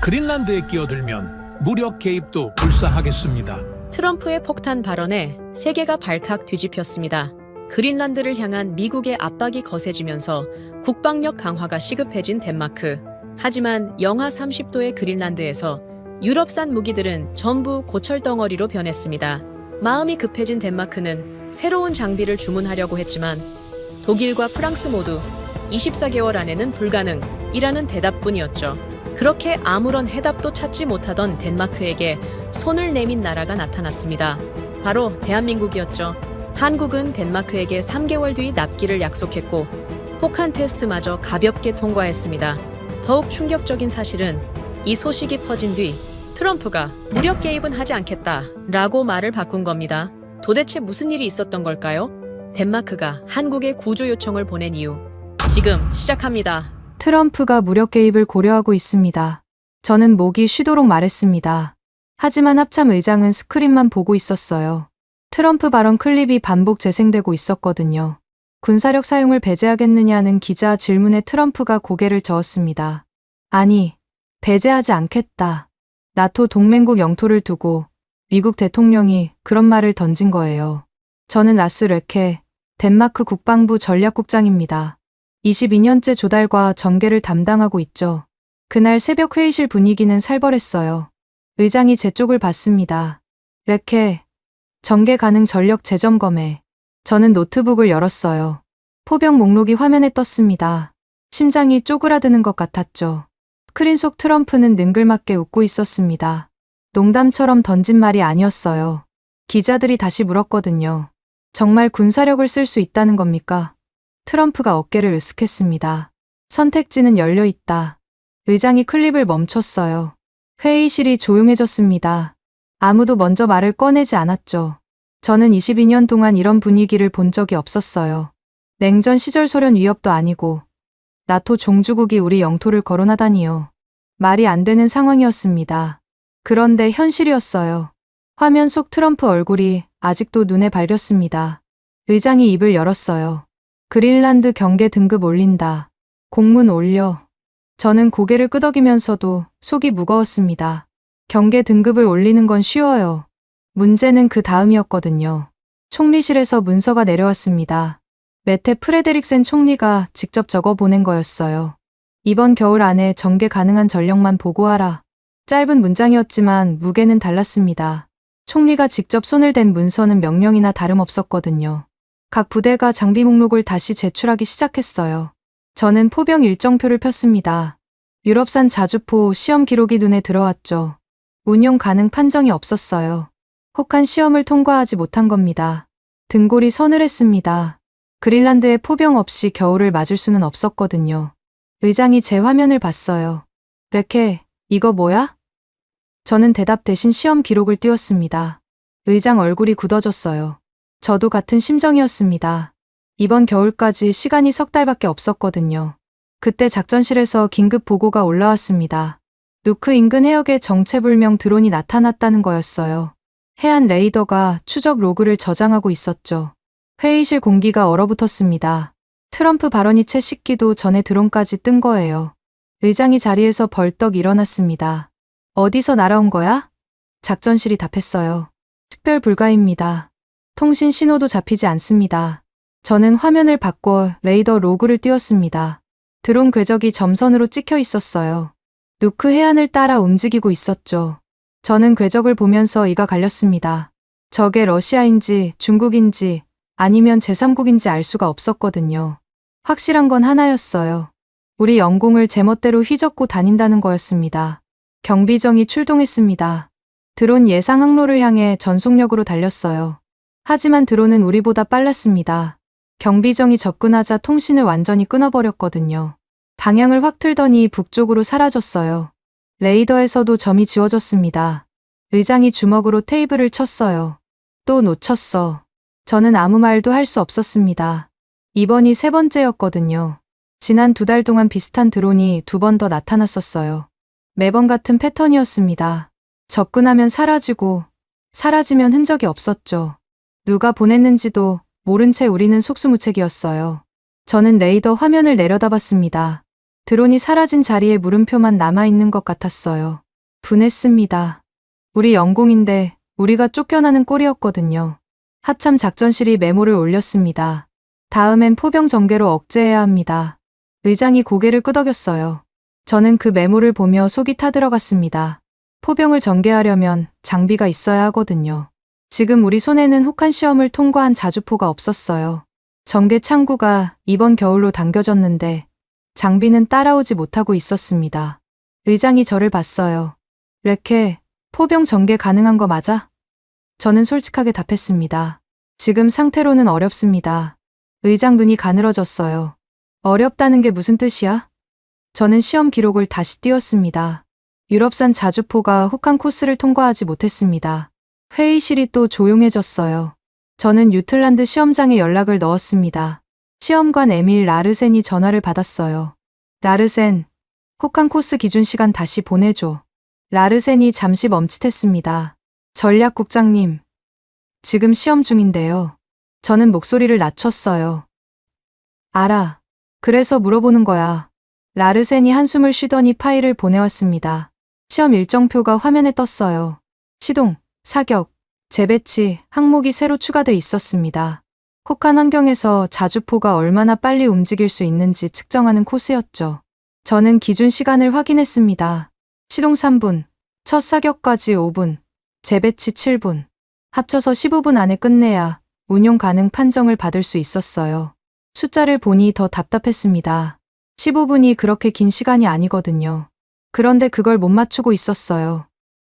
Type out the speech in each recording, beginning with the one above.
그린란드에 끼어들면 무력 개입도 불사하겠습니다. 트럼프의 폭탄 발언에 세계가 발칵 뒤집혔습니다. 그린란드를 향한 미국의 압박이 거세지면서 국방력 강화가 시급해진 덴마크. 하지만 영하 30도의 그린란드에서 유럽산 무기들은 전부 고철덩어리로 변했습니다. 마음이 급해진 덴마크는 새로운 장비를 주문하려고 했지만 독일과 프랑스 모두 24개월 안에는 불가능이라는 대답뿐이었죠. 그렇게 아무런 해답도 찾지 못하던 덴마크에게 손을 내민 나라가 나타났습니다. 바로 대한민국이었죠. 한국은 덴마크에게 3개월 뒤 납기를 약속했고 혹한 테스트마저 가볍게 통과했습니다. 더욱 충격적인 사실은 이 소식이 퍼진 뒤 트럼프가 무력 개입은 하지 않겠다라고 말을 바꾼 겁니다. 도대체 무슨 일이 있었던 걸까요? 덴마크가 한국에 구조 요청을 보낸 이유. 지금 시작합니다. 트럼프가 무력 개입을 고려하고 있습니다. 저는 목이 쉬도록 말했습니다. 하지만 합참 의장은 스크린만 보고 있었어요. 트럼프 발언 클립이 반복 재생되고 있었거든요. 군사력 사용을 배제하겠느냐는 기자 질문에 트럼프가 고개를 저었습니다. 아니, 배제하지 않겠다. 나토 동맹국 영토를 두고 미국 대통령이 그런 말을 던진 거예요. 저는 라스 레케, 덴마크 국방부 전략국장입니다. 22년째 조달과 전개를 담당하고 있죠. 그날 새벽 회의실 분위기는 살벌했어요. 의장이 제 쪽을 봤습니다. 레케, 전개 가능 전력 재점검에. 저는 노트북을 열었어요. 포병 목록이 화면에 떴습니다. 심장이 쪼그라드는 것 같았죠. 스크린 속 트럼프는 능글맞게 웃고 있었습니다. 농담처럼 던진 말이 아니었어요. 기자들이 다시 물었거든요. 정말 군사력을 쓸 수 있다는 겁니까? 트럼프가 어깨를 으쓱했습니다. 선택지는 열려 있다. 의장이 클립을 멈췄어요. 회의실이 조용해졌습니다. 아무도 먼저 말을 꺼내지 않았죠. 저는 22년 동안 이런 분위기를 본 적이 없었어요. 냉전 시절 소련 위협도 아니고 나토 종주국이 우리 영토를 거론하다니요. 말이 안 되는 상황이었습니다. 그런데 현실이었어요. 화면 속 트럼프 얼굴이 아직도 눈에 밟혔습니다. 의장이 입을 열었어요. 그린란드 경계 등급 올린다. 공문 올려. 저는 고개를 끄덕이면서도 속이 무거웠습니다. 경계 등급을 올리는 건 쉬워요. 문제는 그 다음이었거든요. 총리실에서 문서가 내려왔습니다. 메테 프레데릭센 총리가 직접 적어 보낸 거였어요. 이번 겨울 안에 전개 가능한 전력만 보고하라. 짧은 문장이었지만 무게는 달랐습니다. 총리가 직접 손을 댄 문서는 명령이나 다름없었거든요. 각 부대가 장비 목록을 다시 제출하기 시작했어요. 저는 포병 일정표를 폈습니다. 유럽산 자주포 시험 기록이 눈에 들어왔죠. 운용 가능 판정이 없었어요. 혹한 시험을 통과하지 못한 겁니다. 등골이 서늘했습니다. 그린란드에 포병 없이 겨울을 맞을 수는 없었거든요. 의장이 제 화면을 봤어요. 레케, 이거 뭐야? 저는 대답 대신 시험 기록을 띄웠습니다. 의장 얼굴이 굳어졌어요. 저도 같은 심정이었습니다. 이번 겨울까지 시간이 석 달밖에 없었거든요. 그때 작전실에서 긴급 보고가 올라왔습니다. 누크 인근 해역에 정체불명 드론이 나타났다는 거였어요. 해안 레이더가 추적 로그를 저장하고 있었죠. 회의실 공기가 얼어붙었습니다. 트럼프 발언이 채 식기도 전에 드론까지 뜬 거예요. 의장이 자리에서 벌떡 일어났습니다. 어디서 날아온 거야? 작전실이 답했어요. 특별 불가입니다. 통신 신호도 잡히지 않습니다. 저는 화면을 바꿔 레이더 로그를 띄웠습니다. 드론 궤적이 점선으로 찍혀 있었어요. 누크 해안을 따라 움직이고 있었죠. 저는 궤적을 보면서 이가 갈렸습니다. 저게 러시아인지 중국인지 아니면 제3국인지 알 수가 없었거든요. 확실한 건 하나였어요. 우리 영공을 제멋대로 휘젓고 다닌다는 거였습니다. 경비정이 출동했습니다. 드론 예상 항로를 향해 전속력으로 달렸어요. 하지만 드론은 우리보다 빨랐습니다. 경비정이 접근하자 통신을 완전히 끊어버렸거든요. 방향을 확 틀더니 북쪽으로 사라졌어요. 레이더에서도 점이 지워졌습니다. 의장이 주먹으로 테이블을 쳤어요. 또 놓쳤어. 저는 아무 말도 할 수 없었습니다. 이번이 세 번째였거든요. 지난 2달 동안 비슷한 드론이 2번 더 나타났었어요. 매번 같은 패턴이었습니다. 접근하면 사라지고, 사라지면 흔적이 없었죠. 누가 보냈는지도 모른 채 우리는 속수무책이었어요. 저는 레이더 화면을 내려다봤습니다. 드론이 사라진 자리에 물음표만 남아있는 것 같았어요. 분했습니다. 우리 영공인데 우리가 쫓겨나는 꼴이었거든요. 합참 작전실이 메모를 올렸습니다. 다음엔 포병 전개로 억제해야 합니다. 의장이 고개를 끄덕였어요. 저는 그 메모를 보며 속이 타들어갔습니다. 포병을 전개하려면 장비가 있어야 하거든요. 지금 우리 손에는 혹한 시험을 통과한 자주포가 없었어요. 전개 창구가 이번 겨울로 당겨졌는데 장비는 따라오지 못하고 있었습니다. 의장이 저를 봤어요. 레케, 포병 전개 가능한 거 맞아? 저는 솔직하게 답했습니다. 지금 상태로는 어렵습니다. 의장 눈이 가늘어졌어요. 어렵다는 게 무슨 뜻이야? 저는 시험 기록을 다시 띄웠습니다. 유럽산 자주포가 혹한 코스를 통과하지 못했습니다. 회의실이 또 조용해졌어요. 저는 유틀란드 시험장에 연락을 넣었습니다. 시험관 에밀 라르센이 전화를 받았어요. 라르센, 혹한 코스 기준 시간 다시 보내줘. 라르센이 잠시 멈칫했습니다. 전략국장님, 지금 시험 중인데요. 저는 목소리를 낮췄어요. 알아. 그래서 물어보는 거야. 라르센이 한숨을 쉬더니 파일을 보내왔습니다. 시험 일정표가 화면에 떴어요. 시동, 사격, 재배치, 항목이 새로 추가돼 있었습니다. 혹한 환경에서 자주포가 얼마나 빨리 움직일 수 있는지 측정하는 코스였죠. 저는 기준 시간을 확인했습니다. 시동 3분, 첫 사격까지 5분, 재배치 7분. 합쳐서 15분 안에 끝내야 운용 가능 판정을 받을 수 있었어요. 숫자를 보니 더 답답했습니다. 15분이 그렇게 긴 시간이 아니거든요. 그런데 그걸 못 맞추고 있었어요.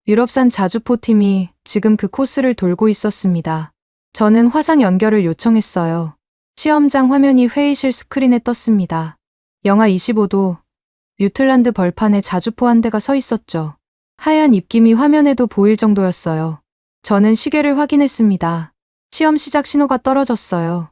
유럽산 자주포 팀이 지금 그 코스를 돌고 있었습니다. 저는 화상 연결을 요청했어요. 시험장 화면이 회의실 스크린에 떴습니다. 영하 25도, 유틀란드 벌판에 자주포 한 대가 서 있었죠. 하얀 입김이 화면에도 보일 정도였어요. 저는 시계를 확인했습니다. 시험 시작 신호가 떨어졌어요.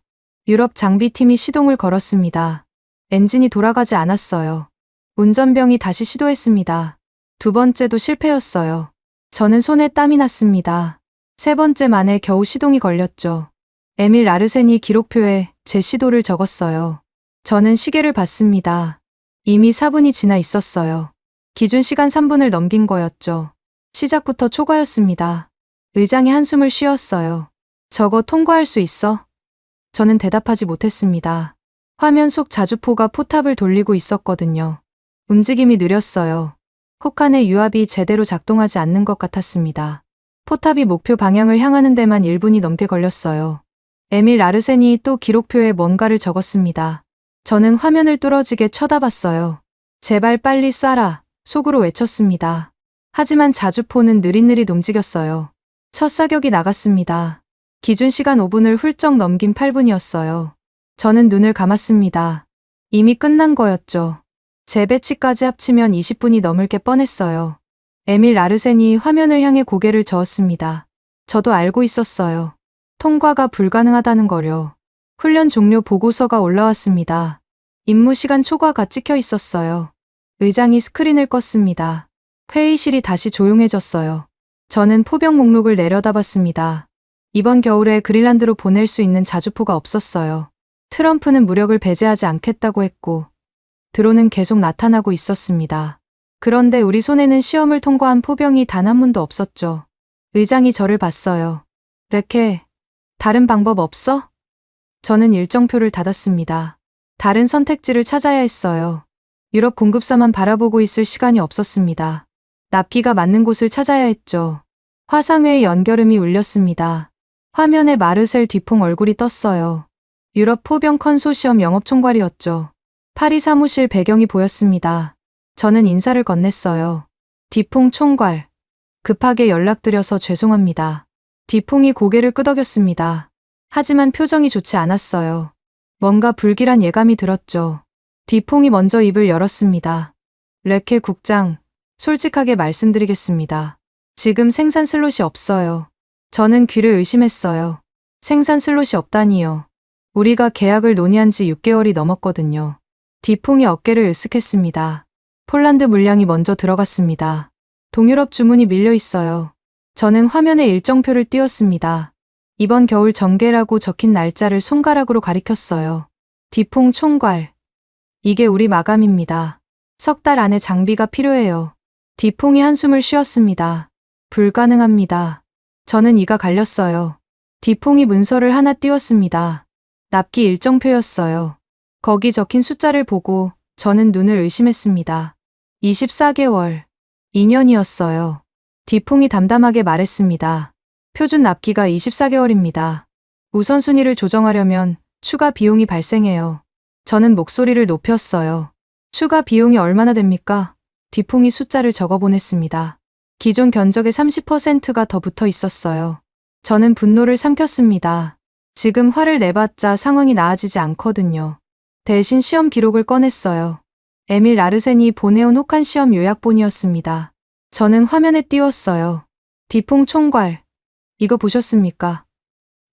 유럽 장비팀이 시동을 걸었습니다. 엔진이 돌아가지 않았어요. 운전병이 다시 시도했습니다. 두 번째도 실패였어요. 저는 손에 땀이 났습니다. 세 번째 만에 겨우 시동이 걸렸죠. 에밀 라르센이 기록표에 제 시도를 적었어요. 저는 시계를 봤습니다. 이미 4분이 지나 있었어요. 기준 시간 3분을 넘긴 거였죠. 시작부터 초과였습니다. 의장이 한숨을 쉬었어요. 저거 통과할 수 있어? 저는 대답하지 못했습니다. 화면 속 자주포가 포탑을 돌리고 있었거든요. 움직임이 느렸어요. 혹한의 유압이 제대로 작동하지 않는 것 같았습니다. 포탑이 목표 방향을 향하는 데만 1분이 넘게 걸렸어요. 에밀 라르센이 또 기록표에 뭔가를 적었습니다. 저는 화면을 뚫어지게 쳐다봤어요. 제발 빨리 쏴라, 속으로 외쳤습니다. 하지만 자주포는 느릿느릿 움직였어요. 첫 사격이 나갔습니다. 기준 시간 5분을 훌쩍 넘긴 8분이었어요. 저는 눈을 감았습니다. 이미 끝난 거였죠. 재배치까지 합치면 20분이 넘을 게 뻔했어요. 에밀 라르센이 화면을 향해 고개를 저었습니다. 저도 알고 있었어요. 통과가 불가능하다는 거려. 훈련 종료 보고서가 올라왔습니다. 임무 시간 초과가 찍혀 있었어요. 의장이 스크린을 껐습니다. 회의실이 다시 조용해졌어요. 저는 포병 목록을 내려다봤습니다. 이번 겨울에 그린란드로 보낼 수 있는 자주포가 없었어요. 트럼프는 무력을 배제하지 않겠다고 했고, 드론은 계속 나타나고 있었습니다. 그런데 우리 손에는 시험을 통과한 포병이 단 한 문도 없었죠. 의장이 저를 봤어요. 레케, 다른 방법 없어? 저는 일정표를 닫았습니다. 다른 선택지를 찾아야 했어요. 유럽 공급사만 바라보고 있을 시간이 없었습니다. 납기가 맞는 곳을 찾아야 했죠. 화상회의 연결음이 울렸습니다. 화면에 마르셀 뒤풍 얼굴이 떴어요. 유럽 포병 컨소시엄 영업총괄이었죠. 파리 사무실 배경이 보였습니다. 저는 인사를 건넸어요. 뒤풍 총괄. 급하게 연락드려서 죄송합니다. 뒤풍이 고개를 끄덕였습니다. 하지만 표정이 좋지 않았어요. 뭔가 불길한 예감이 들었죠. 뒤풍이 먼저 입을 열었습니다. 레케 국장, 솔직하게 말씀드리겠습니다. 지금 생산 슬롯이 없어요. 저는 귀를 의심했어요. 생산 슬롯이 없다니요. 우리가 계약을 논의한 지 6개월이 넘었거든요. 뒤풍이 어깨를 으쓱했습니다. 폴란드 물량이 먼저 들어갔습니다. 동유럽 주문이 밀려 있어요. 저는 화면에 일정표를 띄웠습니다. 이번 겨울 전개라고 적힌 날짜를 손가락으로 가리켰어요. 뒤풍 총괄. 이게 우리 마감입니다. 석 달 안에 장비가 필요해요. 디퐁이 한숨을 쉬었습니다. 불가능합니다. 저는 이가 갈렸어요. 디퐁이 문서를 하나 띄웠습니다. 납기 일정표였어요. 거기 적힌 숫자를 보고 저는 눈을 의심했습니다. 24개월. 2년이었어요. 디퐁이 담담하게 말했습니다. 표준 납기가 24개월입니다. 우선순위를 조정하려면 추가 비용이 발생해요. 저는 목소리를 높였어요. 추가 비용이 얼마나 됩니까? 디퐁이 숫자를 적어보냈습니다. 기존 견적의 30%가 더 붙어 있었어요. 저는 분노를 삼켰습니다. 지금 화를 내봤자 상황이 나아지지 않거든요. 대신 시험 기록을 꺼냈어요. 에밀 라르센이 보내온 혹한 시험 요약본이었습니다. 저는 화면에 띄웠어요. 디퐁 총괄. 이거 보셨습니까?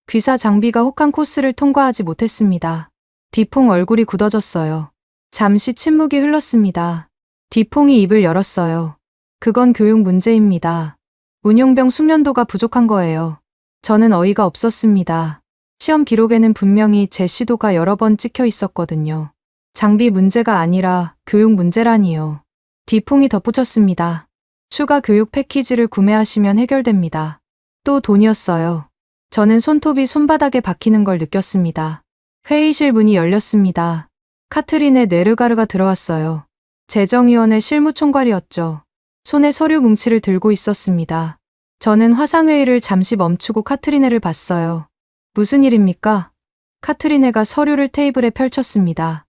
귀사 장비가 혹한 코스를 통과하지 못했습니다. 디퐁 얼굴이 굳어졌어요. 잠시 침묵이 흘렀습니다. 디퐁이 입을 열었어요. 그건 교육 문제입니다. 운용병 숙련도가 부족한 거예요. 저는 어이가 없었습니다. 시험 기록에는 분명히 제 시도가 여러 번 찍혀 있었거든요. 장비 문제가 아니라 교육 문제라니요. 디퐁이 덧붙였습니다. 추가 교육 패키지를 구매하시면 해결됩니다. 또 돈이었어요. 저는 손톱이 손바닥에 박히는 걸 느꼈습니다. 회의실 문이 열렸습니다. 카트린의 네르가르가 들어왔어요. 재정위원회 실무총괄이었죠. 손에 서류 뭉치를 들고 있었습니다. 저는 화상회의를 잠시 멈추고 카트리네를 봤어요. 무슨 일입니까? 카트리네가 서류를 테이블에 펼쳤습니다.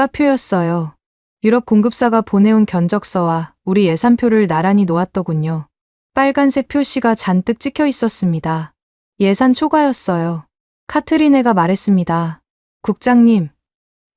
단가표였어요. 유럽 공급사가 보내온 견적서와 우리 예산표를 나란히 놓았더군요. 빨간색 표시가 잔뜩 찍혀 있었습니다. 예산 초과였어요. 카트리네가 말했습니다. 국장님,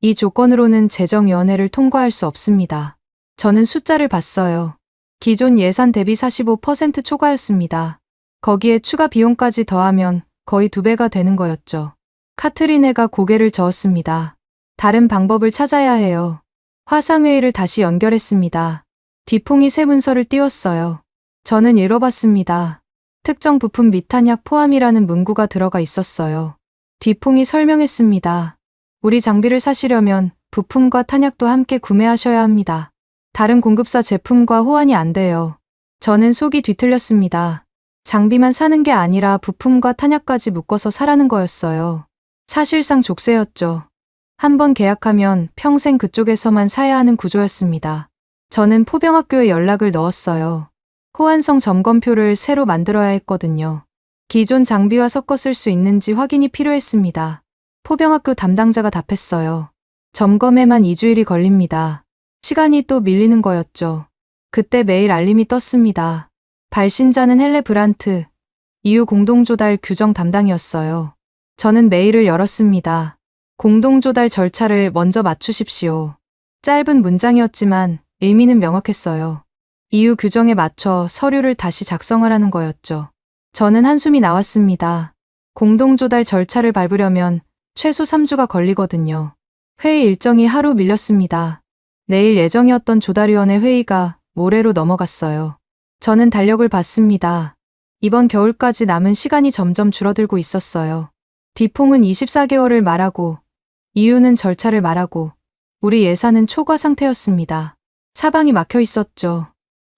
이 조건으로는 재정위원회를 통과할 수 없습니다. 저는 숫자를 봤어요. 기존 예산 대비 45% 초과였습니다. 거기에 추가 비용까지 더하면 거의 2배가 되는 거였죠. 카트리네가 고개를 저었습니다. 다른 방법을 찾아야 해요. 화상회의를 다시 연결했습니다. 디퐁이 새 문서를 띄웠어요. 저는 읽어봤습니다. 특정 부품 미탄약 포함이라는 문구가 들어가 있었어요. 디퐁이 설명했습니다. 우리 장비를 사시려면 부품과 탄약도 함께 구매하셔야 합니다. 다른 공급사 제품과 호환이 안 돼요. 저는 속이 뒤틀렸습니다. 장비만 사는 게 아니라 부품과 탄약까지 묶어서 사라는 거였어요. 사실상 족쇄였죠. 한번 계약하면 평생 그쪽에서만 사야 하는 구조였습니다. 저는 포병학교에 연락을 넣었어요. 호환성 점검표를 새로 만들어야 했거든요. 기존 장비와 섞어 쓸 수 있는지 확인이 필요했습니다. 포병학교 담당자가 답했어요. 점검에만 2주일이 걸립니다. 시간이 또 밀리는 거였죠. 그때 메일 알림이 떴습니다. 발신자는 헬레 브란트, EU 공동조달 규정 담당이었어요. 저는 메일을 열었습니다. 공동조달 절차를 먼저 맞추십시오. 짧은 문장이었지만 의미는 명확했어요. EU 규정에 맞춰 서류를 다시 작성하라는 거였죠. 저는 한숨이 나왔습니다. 공동조달 절차를 밟으려면 최소 3주가 걸리거든요. 회의 일정이 하루 밀렸습니다. 내일 예정이었던 조달위원회 회의가 모레로 넘어갔어요. 저는 달력을 봤습니다. 이번 겨울까지 남은 시간이 점점 줄어들고 있었어요. 디퐁은 24개월을 말하고 EU는 절차를 말하고 우리 예산은 초과 상태였습니다. 사방이 막혀 있었죠.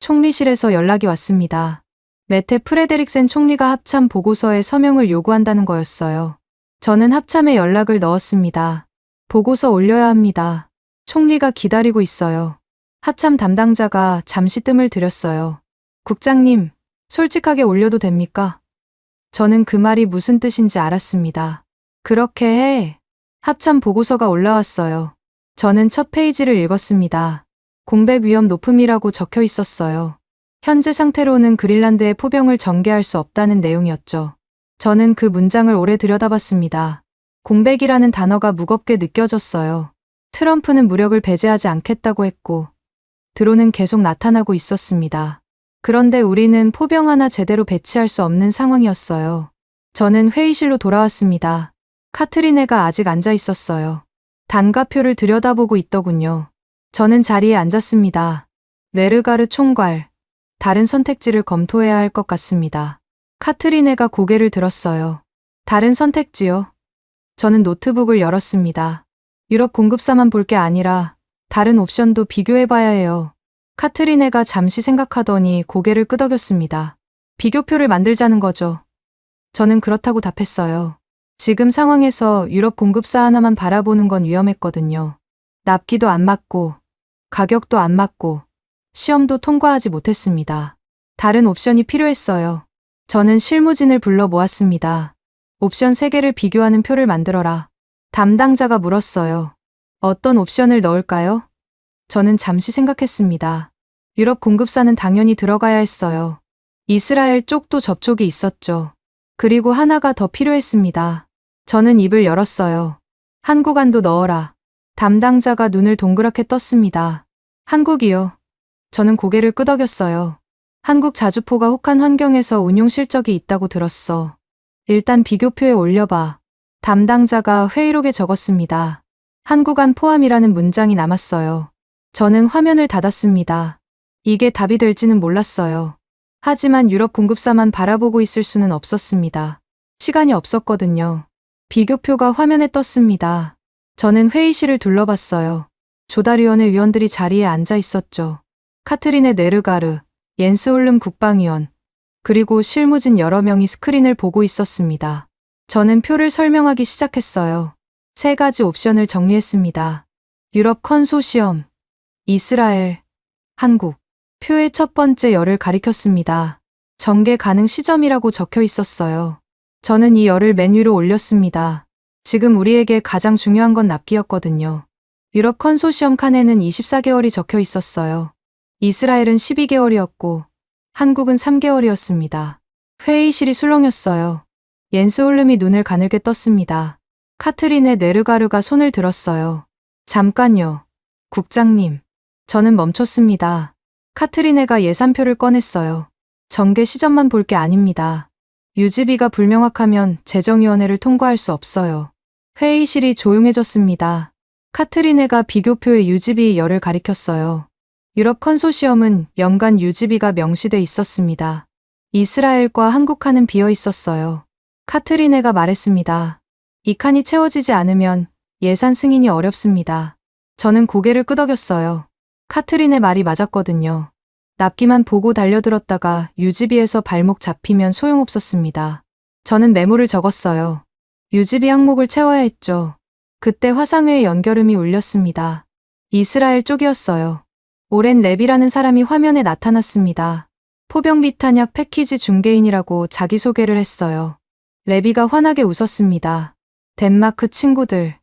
총리실에서 연락이 왔습니다. 메테 프레데릭센 총리가 합참 보고서에 서명을 요구한다는 거였어요. 저는 합참에 연락을 넣었습니다. 보고서 올려야 합니다. 총리가 기다리고 있어요. 합참 담당자가 잠시 뜸을 들였어요. 국장님, 솔직하게 올려도 됩니까? 저는 그 말이 무슨 뜻인지 알았습니다. 그렇게 해. 합참 보고서가 올라왔어요. 저는 첫 페이지를 읽었습니다. 공백 위험 높음이라고 적혀 있었어요. 현재 상태로는 그린란드의 포병을 전개할 수 없다는 내용이었죠. 저는 그 문장을 오래 들여다봤습니다. 공백이라는 단어가 무겁게 느껴졌어요. 트럼프는 무력을 배제하지 않겠다고 했고, 드론은 계속 나타나고 있었습니다. 그런데 우리는 포병 하나 제대로 배치할 수 없는 상황이었어요. 저는 회의실로 돌아왔습니다. 카트리네가 아직 앉아 있었어요. 단가표를 들여다보고 있더군요. 저는 자리에 앉았습니다. 네르가르 총괄, 다른 선택지를 검토해야 할 것 같습니다. 카트리네가 고개를 들었어요. 다른 선택지요? 저는 노트북을 열었습니다. 유럽 공급사만 볼 게 아니라 다른 옵션도 비교해봐야 해요. 카트리네가 잠시 생각하더니 고개를 끄덕였습니다. 비교표를 만들자는 거죠. 저는 그렇다고 답했어요. 지금 상황에서 유럽 공급사 하나만 바라보는 건 위험했거든요. 납기도 안 맞고, 가격도 안 맞고, 시험도 통과하지 못했습니다. 다른 옵션이 필요했어요. 저는 실무진을 불러 모았습니다. 옵션 3개를 비교하는 표를 만들어라. 담당자가 물었어요. 어떤 옵션을 넣을까요? 저는 잠시 생각했습니다. 유럽 공급사는 당연히 들어가야 했어요. 이스라엘 쪽도 접촉이 있었죠. 그리고 하나가 더 필요했습니다. 저는 입을 열었어요. 한국안도 넣어라. 담당자가 눈을 동그랗게 떴습니다. 한국이요. 저는 고개를 끄덕였어요. 한국 자주포가 혹한 환경에서 운용 실적이 있다고 들었어. 일단 비교표에 올려봐. 담당자가 회의록에 적었습니다. 한국안 포함이라는 문장이 남았어요. 저는 화면을 닫았습니다. 이게 답이 될지는 몰랐어요. 하지만 유럽 공급사만 바라보고 있을 수는 없었습니다. 시간이 없었거든요. 비교표가 화면에 떴습니다. 저는 회의실을 둘러봤어요. 조달위원회 위원들이 자리에 앉아 있었죠. 카트리네 네르가르, 옌스 홀름 국방위원, 그리고 실무진 여러 명이 스크린을 보고 있었습니다. 저는 표를 설명하기 시작했어요. 3가지 옵션을 정리했습니다. 유럽 컨소시엄, 이스라엘, 한국. 표의 첫 번째 열을 가리켰습니다. 전개 가능 시점이라고 적혀 있었어요. 저는 이 열을 맨 위로 올렸습니다. 지금 우리에게 가장 중요한 건 납기였거든요. 유럽 컨소시엄 칸에는 24개월이 적혀 있었어요. 이스라엘은 12개월이었고 한국은 3개월이었습니다. 회의실이 술렁였어요. 옌스 홀름이 눈을 가늘게 떴습니다. 카트리네 네르가르가 손을 들었어요. 잠깐요. 국장님. 저는 멈췄습니다. 카트리네가 예산표를 꺼냈어요. 전개 시점만 볼 게 아닙니다. 유지비가 불명확하면 재정위원회를 통과할 수 없어요. 회의실이 조용해졌습니다. 카트리네가 비교표의 유지비 열을 가리켰어요. 유럽 컨소시엄은 연간 유지비가 명시돼 있었습니다. 이스라엘과 한국 칸은 비어 있었어요. 카트리네가 말했습니다. 이 칸이 채워지지 않으면 예산 승인이 어렵습니다. 저는 고개를 끄덕였어요. 카트린의 말이 맞았거든요. 납기만 보고 달려들었다가 유지비에서 발목 잡히면 소용없었습니다. 저는 메모를 적었어요. 유지비 항목을 채워야 했죠. 그때 화상회의 연결음이 울렸습니다. 이스라엘 쪽이었어요. 오렌 랩이라는 사람이 화면에 나타났습니다. 포병 비탄약 패키지 중개인이라고 자기소개를 했어요. 레비가 환하게 웃었습니다. 덴마크 친구들,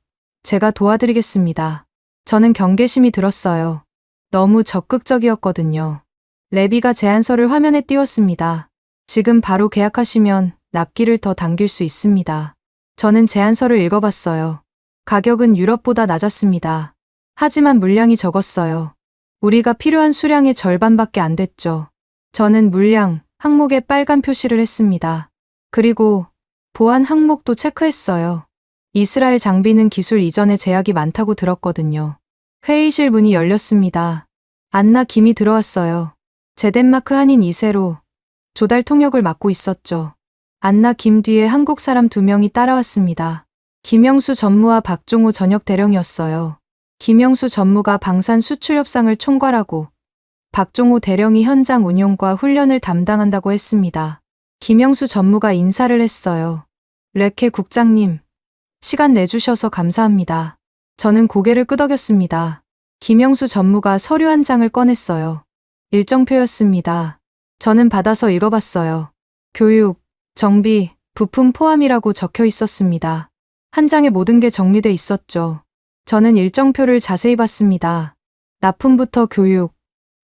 제가 도와드리겠습니다. 저는 경계심이 들었어요. 너무 적극적이었거든요. 레비가 제안서를 화면에 띄웠습니다. 지금 바로 계약하시면 납기를 더 당길 수 있습니다. 저는 제안서를 읽어봤어요. 가격은 유럽보다 낮았습니다. 하지만 물량이 적었어요. 우리가 필요한 수량의 절반밖에 안 됐죠. 저는 물량, 항목에 빨간 표시를 했습니다. 그리고 보안 항목도 체크했어요. 이스라엘 장비는 기술 이전에 제약이 많다고 들었거든요. 회의실 문이 열렸습니다. 안나 김이 들어왔어요. 제덴마크 한인 2세로 조달 통역을 맡고 있었죠. 안나 김 뒤에 한국 사람 2명이 따라왔습니다. 김영수 전무와 박종호 전역 대령이었어요. 김영수 전무가 방산 수출 협상을 총괄하고 박종호 대령이 현장 운용과 훈련을 담당한다고 했습니다. 김영수 전무가 인사를 했어요. 레케 국장님, 시간 내주셔서 감사합니다. 저는 고개를 끄덕였습니다. 김영수 전무가 서류 한 장을 꺼냈어요. 일정표였습니다. 저는 받아서 읽어봤어요. 교육, 정비, 부품 포함이라고 적혀 있었습니다. 한 장에 모든 게 정리돼 있었죠. 저는 일정표를 자세히 봤습니다. 납품부터 교육,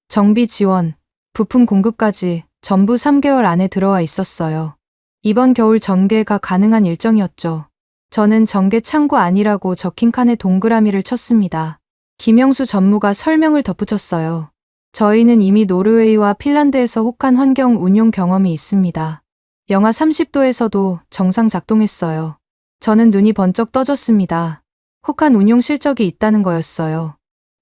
정비 지원, 부품 공급까지 전부 3개월 안에 들어와 있었어요. 이번 겨울 전개가 가능한 일정이었죠. 저는 전개 창구 아니라고 적힌 칸에 동그라미를 쳤습니다. 김영수 전무가 설명을 덧붙였어요. 저희는 이미 노르웨이와 핀란드에서 혹한 환경 운용 경험이 있습니다. 영하 30도에서도 정상 작동했어요. 저는 눈이 번쩍 떠졌습니다. 혹한 운용 실적이 있다는 거였어요.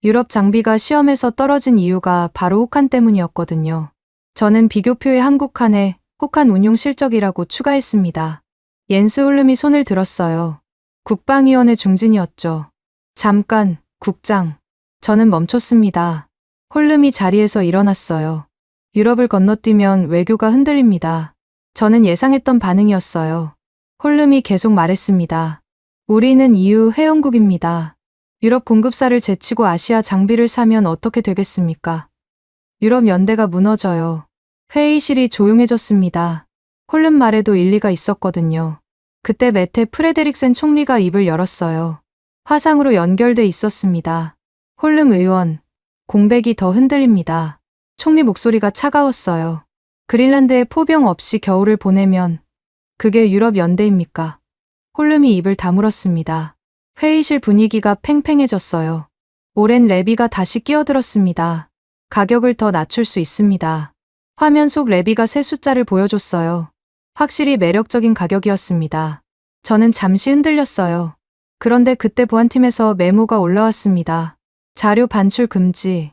유럽 장비가 시험에서 떨어진 이유가 바로 혹한 때문이었거든요. 저는 비교표의 한국 칸에 혹한 운용 실적이라고 추가했습니다. 옌스 홀름이 손을 들었어요. 국방위원회 중진이었죠. 잠깐, 국장. 저는 멈췄습니다. 홀름이 자리에서 일어났어요. 유럽을 건너뛰면 외교가 흔들립니다. 저는 예상했던 반응이었어요. 홀름이 계속 말했습니다. 우리는 EU 회원국입니다. 유럽 공급사를 제치고 아시아 장비를 사면 어떻게 되겠습니까? 유럽 연대가 무너져요. 회의실이 조용해졌습니다. 홀름 말에도 일리가 있었거든요. 그때 메테 프레데릭센 총리가 입을 열었어요. 화상으로 연결돼 있었습니다. 홀름 의원, 공백이 더 흔들립니다. 총리 목소리가 차가웠어요. 그린란드에 포병 없이 겨울을 보내면 그게 유럽 연대입니까? 홀름이 입을 다물었습니다. 회의실 분위기가 팽팽해졌어요. 오랜 레비가 다시 끼어들었습니다. 가격을 더 낮출 수 있습니다. 화면 속 레비가 새 숫자를 보여줬어요. 확실히 매력적인 가격이었습니다. 저는 잠시 흔들렸어요. 그런데 그때 보안팀에서 메모가 올라왔습니다. 자료 반출 금지.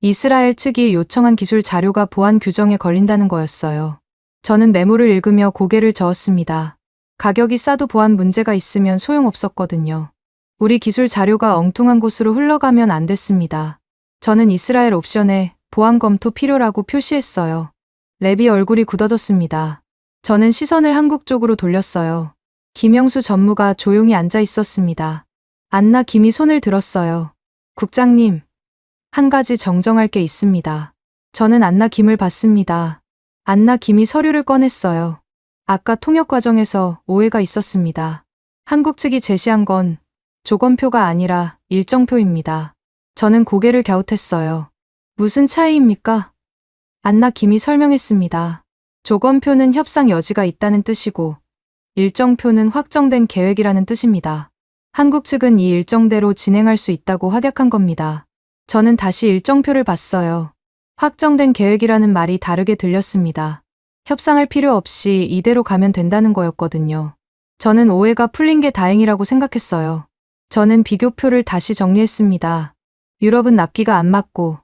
이스라엘 측이 요청한 기술 자료가 보안 규정에 걸린다는 거였어요. 저는 메모를 읽으며 고개를 저었습니다. 가격이 싸도 보안 문제가 있으면 소용없었거든요. 우리 기술 자료가 엉뚱한 곳으로 흘러가면 안 됐습니다. 저는 이스라엘 옵션에 보안 검토 필요라고 표시했어요. 레비 얼굴이 굳어졌습니다. 저는 시선을 한국 쪽으로 돌렸어요. 김영수 전무가 조용히 앉아 있었습니다. 안나 김이 손을 들었어요. 국장님, 한 가지 정정할 게 있습니다. 저는 안나 김을 봤습니다. 안나 김이 서류를 꺼냈어요. 아까 통역 과정에서 오해가 있었습니다. 한국 측이 제시한 건 조건표가 아니라 일정표입니다. 저는 고개를 갸웃했어요. 무슨 차이입니까? 안나 김이 설명했습니다. 조건표는 협상 여지가 있다는 뜻이고 일정표는 확정된 계획이라는 뜻입니다. 한국 측은 이 일정대로 진행할 수 있다고 확약한 겁니다. 저는 다시 일정표를 봤어요. 확정된 계획이라는 말이 다르게 들렸습니다. 협상할 필요 없이 이대로 가면 된다는 거였거든요. 저는 오해가 풀린 게 다행이라고 생각했어요. 저는 비교표를 다시 정리했습니다. 유럽은 납기가 안 맞고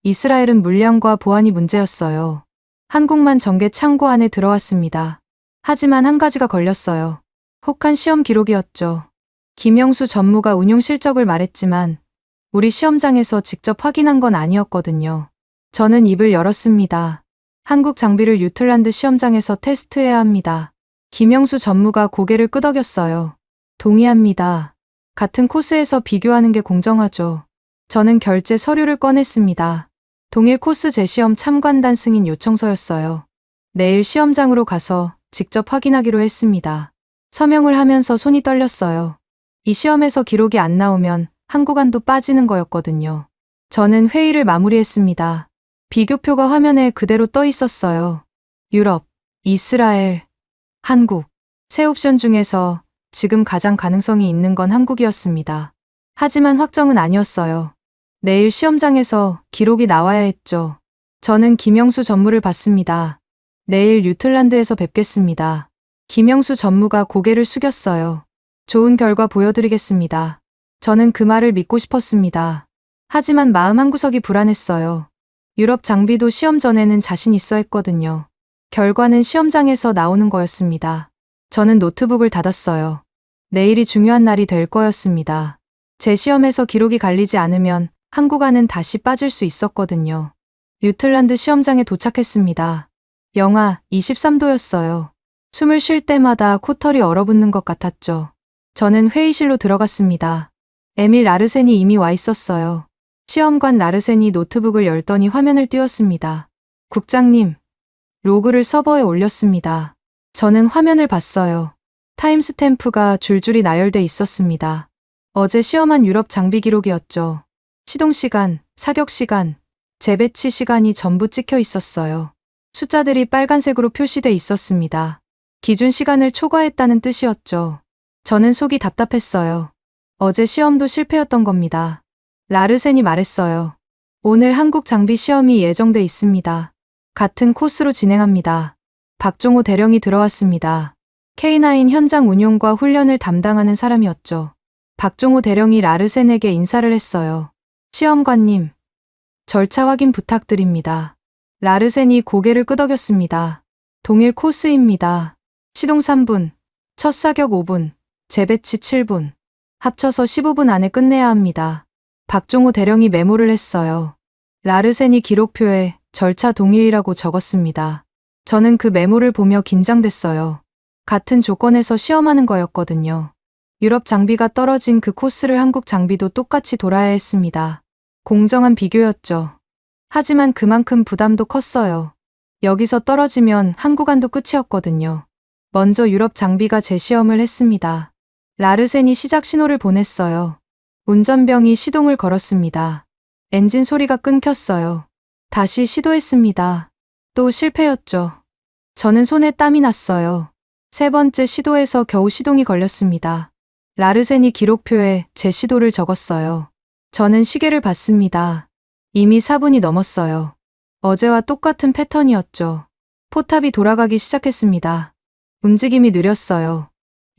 이스라엘은 물량과 보안이 문제였어요. 한국만 전개 창고 안에 들어왔습니다. 하지만 한 가지가 걸렸어요. 혹한 시험 기록이었죠. 김영수 전무가 운용 실적을 말했지만 우리 시험장에서 직접 확인한 건 아니었거든요. 저는 입을 열었습니다. 한국 장비를 유틀란드 시험장에서 테스트해야 합니다. 김영수 전무가 고개를 끄덕였어요. 동의합니다. 같은 코스에서 비교하는 게 공정하죠. 저는 결제 서류를 꺼냈습니다. 동일 코스 재시험 참관단 승인 요청서였어요. 내일 시험장으로 가서 직접 확인하기로 했습니다. 서명을 하면서 손이 떨렸어요. 이 시험에서 기록이 안 나오면 한국안도 빠지는 거였거든요. 저는 회의를 마무리했습니다. 비교표가 화면에 그대로 떠 있었어요. 유럽, 이스라엘, 한국. 세 옵션 중에서 지금 가장 가능성이 있는 건 한국이었습니다. 하지만 확정은 아니었어요. 내일 시험장에서 기록이 나와야 했죠. 저는 김영수 전무를 봤습니다. 내일 유틀란드에서 뵙겠습니다. 김영수 전무가 고개를 숙였어요. 좋은 결과 보여드리겠습니다. 저는 그 말을 믿고 싶었습니다. 하지만 마음 한구석이 불안했어요. 유럽 장비도 시험 전에는 자신 있어 했거든요. 결과는 시험장에서 나오는 거였습니다. 저는 노트북을 닫았어요. 내일이 중요한 날이 될 거였습니다. 제 시험에서 기록이 갈리지 않으면 한국안은 다시 빠질 수 있었거든요. 유틀란드 시험장에 도착했습니다. 영하 23도였어요. 숨을 쉴 때마다 코털이 얼어붙는 것 같았죠. 저는 회의실로 들어갔습니다. 에밀 라르센이 이미 와 있었어요. 시험관 라르센이 노트북을 열더니 화면을 띄웠습니다. 국장님, 로그를 서버에 올렸습니다. 저는 화면을 봤어요. 타임스탬프가 줄줄이 나열돼 있었습니다. 어제 시험한 유럽 장비 기록이었죠. 시동 시간, 사격 시간, 재배치 시간이 전부 찍혀 있었어요. 숫자들이 빨간색으로 표시돼 있었습니다. 기준 시간을 초과했다는 뜻이었죠. 저는 속이 답답했어요. 어제 시험도 실패였던 겁니다. 라르센이 말했어요. 오늘 한국 장비 시험이 예정돼 있습니다. 같은 코스로 진행합니다. 박종호 대령이 들어왔습니다. K9 현장 운용과 훈련을 담당하는 사람이었죠. 박종호 대령이 라르센에게 인사를 했어요. 시험관님, 절차 확인 부탁드립니다. 라르센이 고개를 끄덕였습니다. 동일 코스입니다. 시동 3분, 첫 사격 5분, 재배치 7분, 합쳐서 15분 안에 끝내야 합니다. 박종호 대령이 메모를 했어요. 라르세니 기록표에 절차 동일이라고 적었습니다. 저는 그 메모를 보며 긴장됐어요. 같은 조건에서 시험하는 거였거든요. 유럽 장비가 떨어진 그 코스를 한국 장비도 똑같이 돌아야 했습니다. 공정한 비교였죠. 하지만 그만큼 부담도 컸어요. 여기서 떨어지면 한국안도 끝이었거든요. 먼저 유럽 장비가 재시험을 했습니다. 라르센이 시작 신호를 보냈어요. 운전병이 시동을 걸었습니다. 엔진 소리가 끊겼어요. 다시 시도했습니다. 또 실패였죠. 저는 손에 땀이 났어요. 세 번째 시도에서 겨우 시동이 걸렸습니다. 라르센이 기록표에 제 시도를 적었어요. 저는 시계를 봤습니다. 이미 4분이 넘었어요. 어제와 똑같은 패턴이었죠. 포탑이 돌아가기 시작했습니다. 움직임이 느렸어요.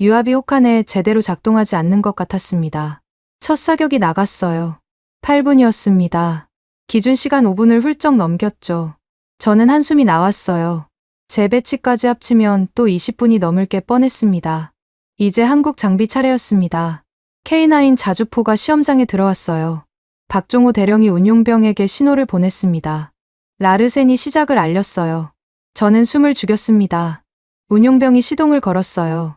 유압이 혹한에 제대로 작동하지 않는 것 같았습니다. 첫 사격이 나갔어요. 8분이었습니다. 기준 시간 5분을 훌쩍 넘겼죠. 저는 한숨이 나왔어요. 제 배치까지 합치면 또 20분이 넘을 게 뻔했습니다. 이제 한국 장비 차례였습니다. K9 자주포가 시험장에 들어왔어요. 박종호 대령이 운용병에게 신호를 보냈습니다. 라르센이 시작을 알렸어요. 저는 숨을 죽였습니다. 운용병이 시동을 걸었어요.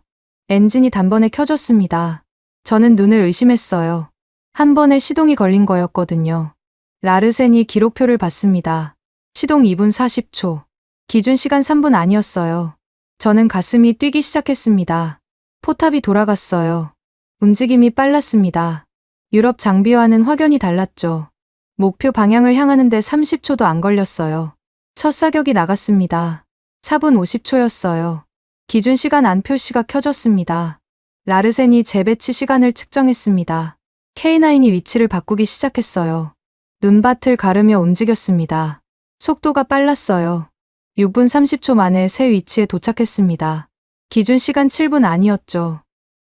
엔진이 단번에 켜졌습니다. 저는 눈을 의심했어요. 한 번에 시동이 걸린 거였거든요. 라르센이 기록표를 봤습니다. 시동 2분 40초. 기준 시간 3분 아니었어요. 저는 가슴이 뛰기 시작했습니다. 포탑이 돌아갔어요. 움직임이 빨랐습니다. 유럽 장비와는 확연히 달랐죠. 목표 방향을 향하는데 30초도 안 걸렸어요. 첫 사격이 나갔습니다. 4분 50초였어요. 기준 시간 안 표시가 켜졌습니다. 라르센이 재배치 시간을 측정했습니다. K9이 위치를 바꾸기 시작했어요. 눈밭을 가르며 움직였습니다. 속도가 빨랐어요. 6분 30초 만에 새 위치에 도착했습니다. 기준 시간 7분 아니었죠.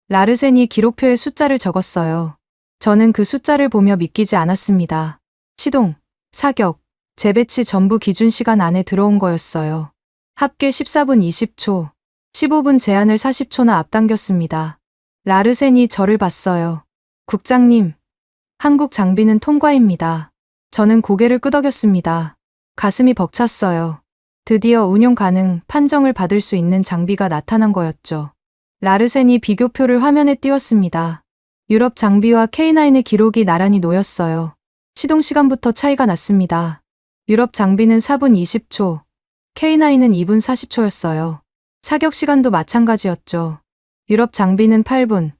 라르센이 기록표에 숫자를 적었어요. 저는 그 숫자를 보며 믿기지 않았습니다. 시동, 사격, 재배치 전부 기준 시간 안에 들어온 거였어요. 합계 14분 20초, 15분 제한을 40초나 앞당겼습니다. 라르센이 저를 봤어요. 국장님, 한국 장비는 통과입니다. 저는 고개를 끄덕였습니다. 가슴이 벅찼어요. 드디어 운용 가능 판정을 받을 수 있는 장비가 나타난 거였죠. 라르센이 비교표를 화면에 띄웠습니다. 유럽 장비와 K9의 기록이 나란히 놓였어요. 시동 시간부터 차이가 났습니다. 유럽 장비는 4분 20초, K9은 2분 40초였어요. 사격 시간도 마찬가지였죠. 유럽 장비는 8분,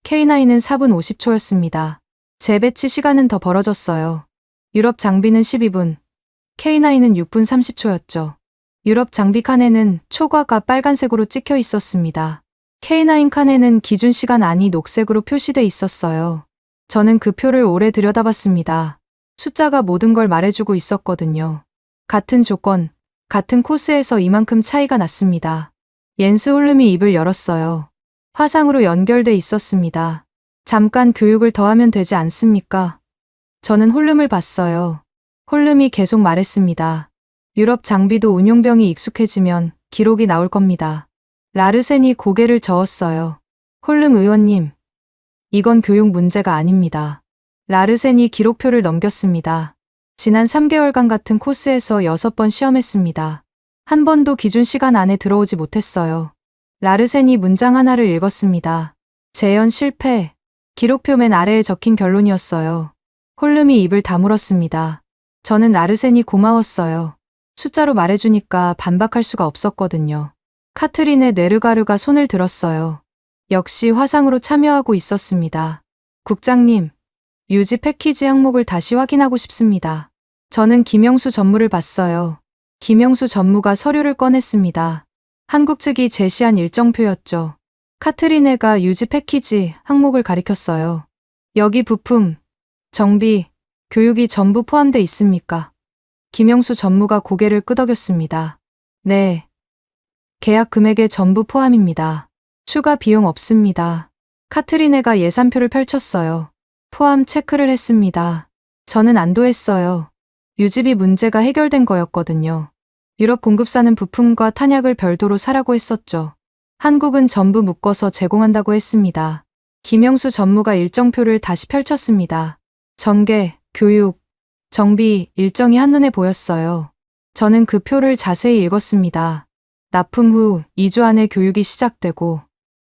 K9은 4분 50초였습니다. 재배치 시간은 더 벌어졌어요. 유럽 장비는 12분, K9은 6분 30초였죠. 유럽 장비 칸에는 초과가 빨간색으로 찍혀 있었습니다. K9 칸에는 기준 시간 안이 녹색으로 표시돼 있었어요. 저는 그 표를 오래 들여다봤습니다. 숫자가 모든 걸 말해주고 있었거든요. 같은 조건, 같은 코스에서 이만큼 차이가 났습니다. 옌스 홀름이 입을 열었어요. 화상으로 연결돼 있었습니다. 잠깐 교육을 더 하면 되지 않습니까? 저는 홀름을 봤어요. 홀름이 계속 말했습니다. 유럽 장비도 운용병이 익숙해지면 기록이 나올 겁니다. 라르센이 고개를 저었어요. 홀름 의원님, 이건 교육 문제가 아닙니다. 라르센이 기록표를 넘겼습니다. 지난 3개월간 같은 코스에서 6번 시험했습니다. 한 번도 기준 시간 안에 들어오지 못했어요. 라르센이 문장 하나를 읽었습니다. 재연 실패. 기록표 맨 아래에 적힌 결론이었어요. 홀름이 입을 다물었습니다. 저는 라르센이 고마웠어요. 숫자로 말해주니까 반박할 수가 없었거든요. 카트린의 네르가르가 손을 들었어요. 역시 화상으로 참여하고 있었습니다. 국장님, 유지 패키지 항목을 다시 확인하고 싶습니다. 저는 김영수 전무를 봤어요. 김영수 전무가 서류를 꺼냈습니다. 한국 측이 제시한 일정표였죠. 카트리네가 유지 패키지 항목을 가리켰어요. 여기 부품, 정비, 교육이 전부 포함돼 있습니까? 김영수 전무가 고개를 끄덕였습니다. 네. 계약 금액의 전부 포함입니다. 추가 비용 없습니다. 카트리네가 예산표를 펼쳤어요. 포함 체크를 했습니다. 저는 안도했어요. 유지비 문제가 해결된 거였거든요. 유럽 공급사는 부품과 탄약을 별도로 사라고 했었죠. 한국은 전부 묶어서 제공한다고 했습니다. 김영수 전무가 일정표를 다시 펼쳤습니다. 전개, 교육, 정비, 일정이 한눈에 보였어요. 저는 그 표를 자세히 읽었습니다. 납품 후 2주 안에 교육이 시작되고,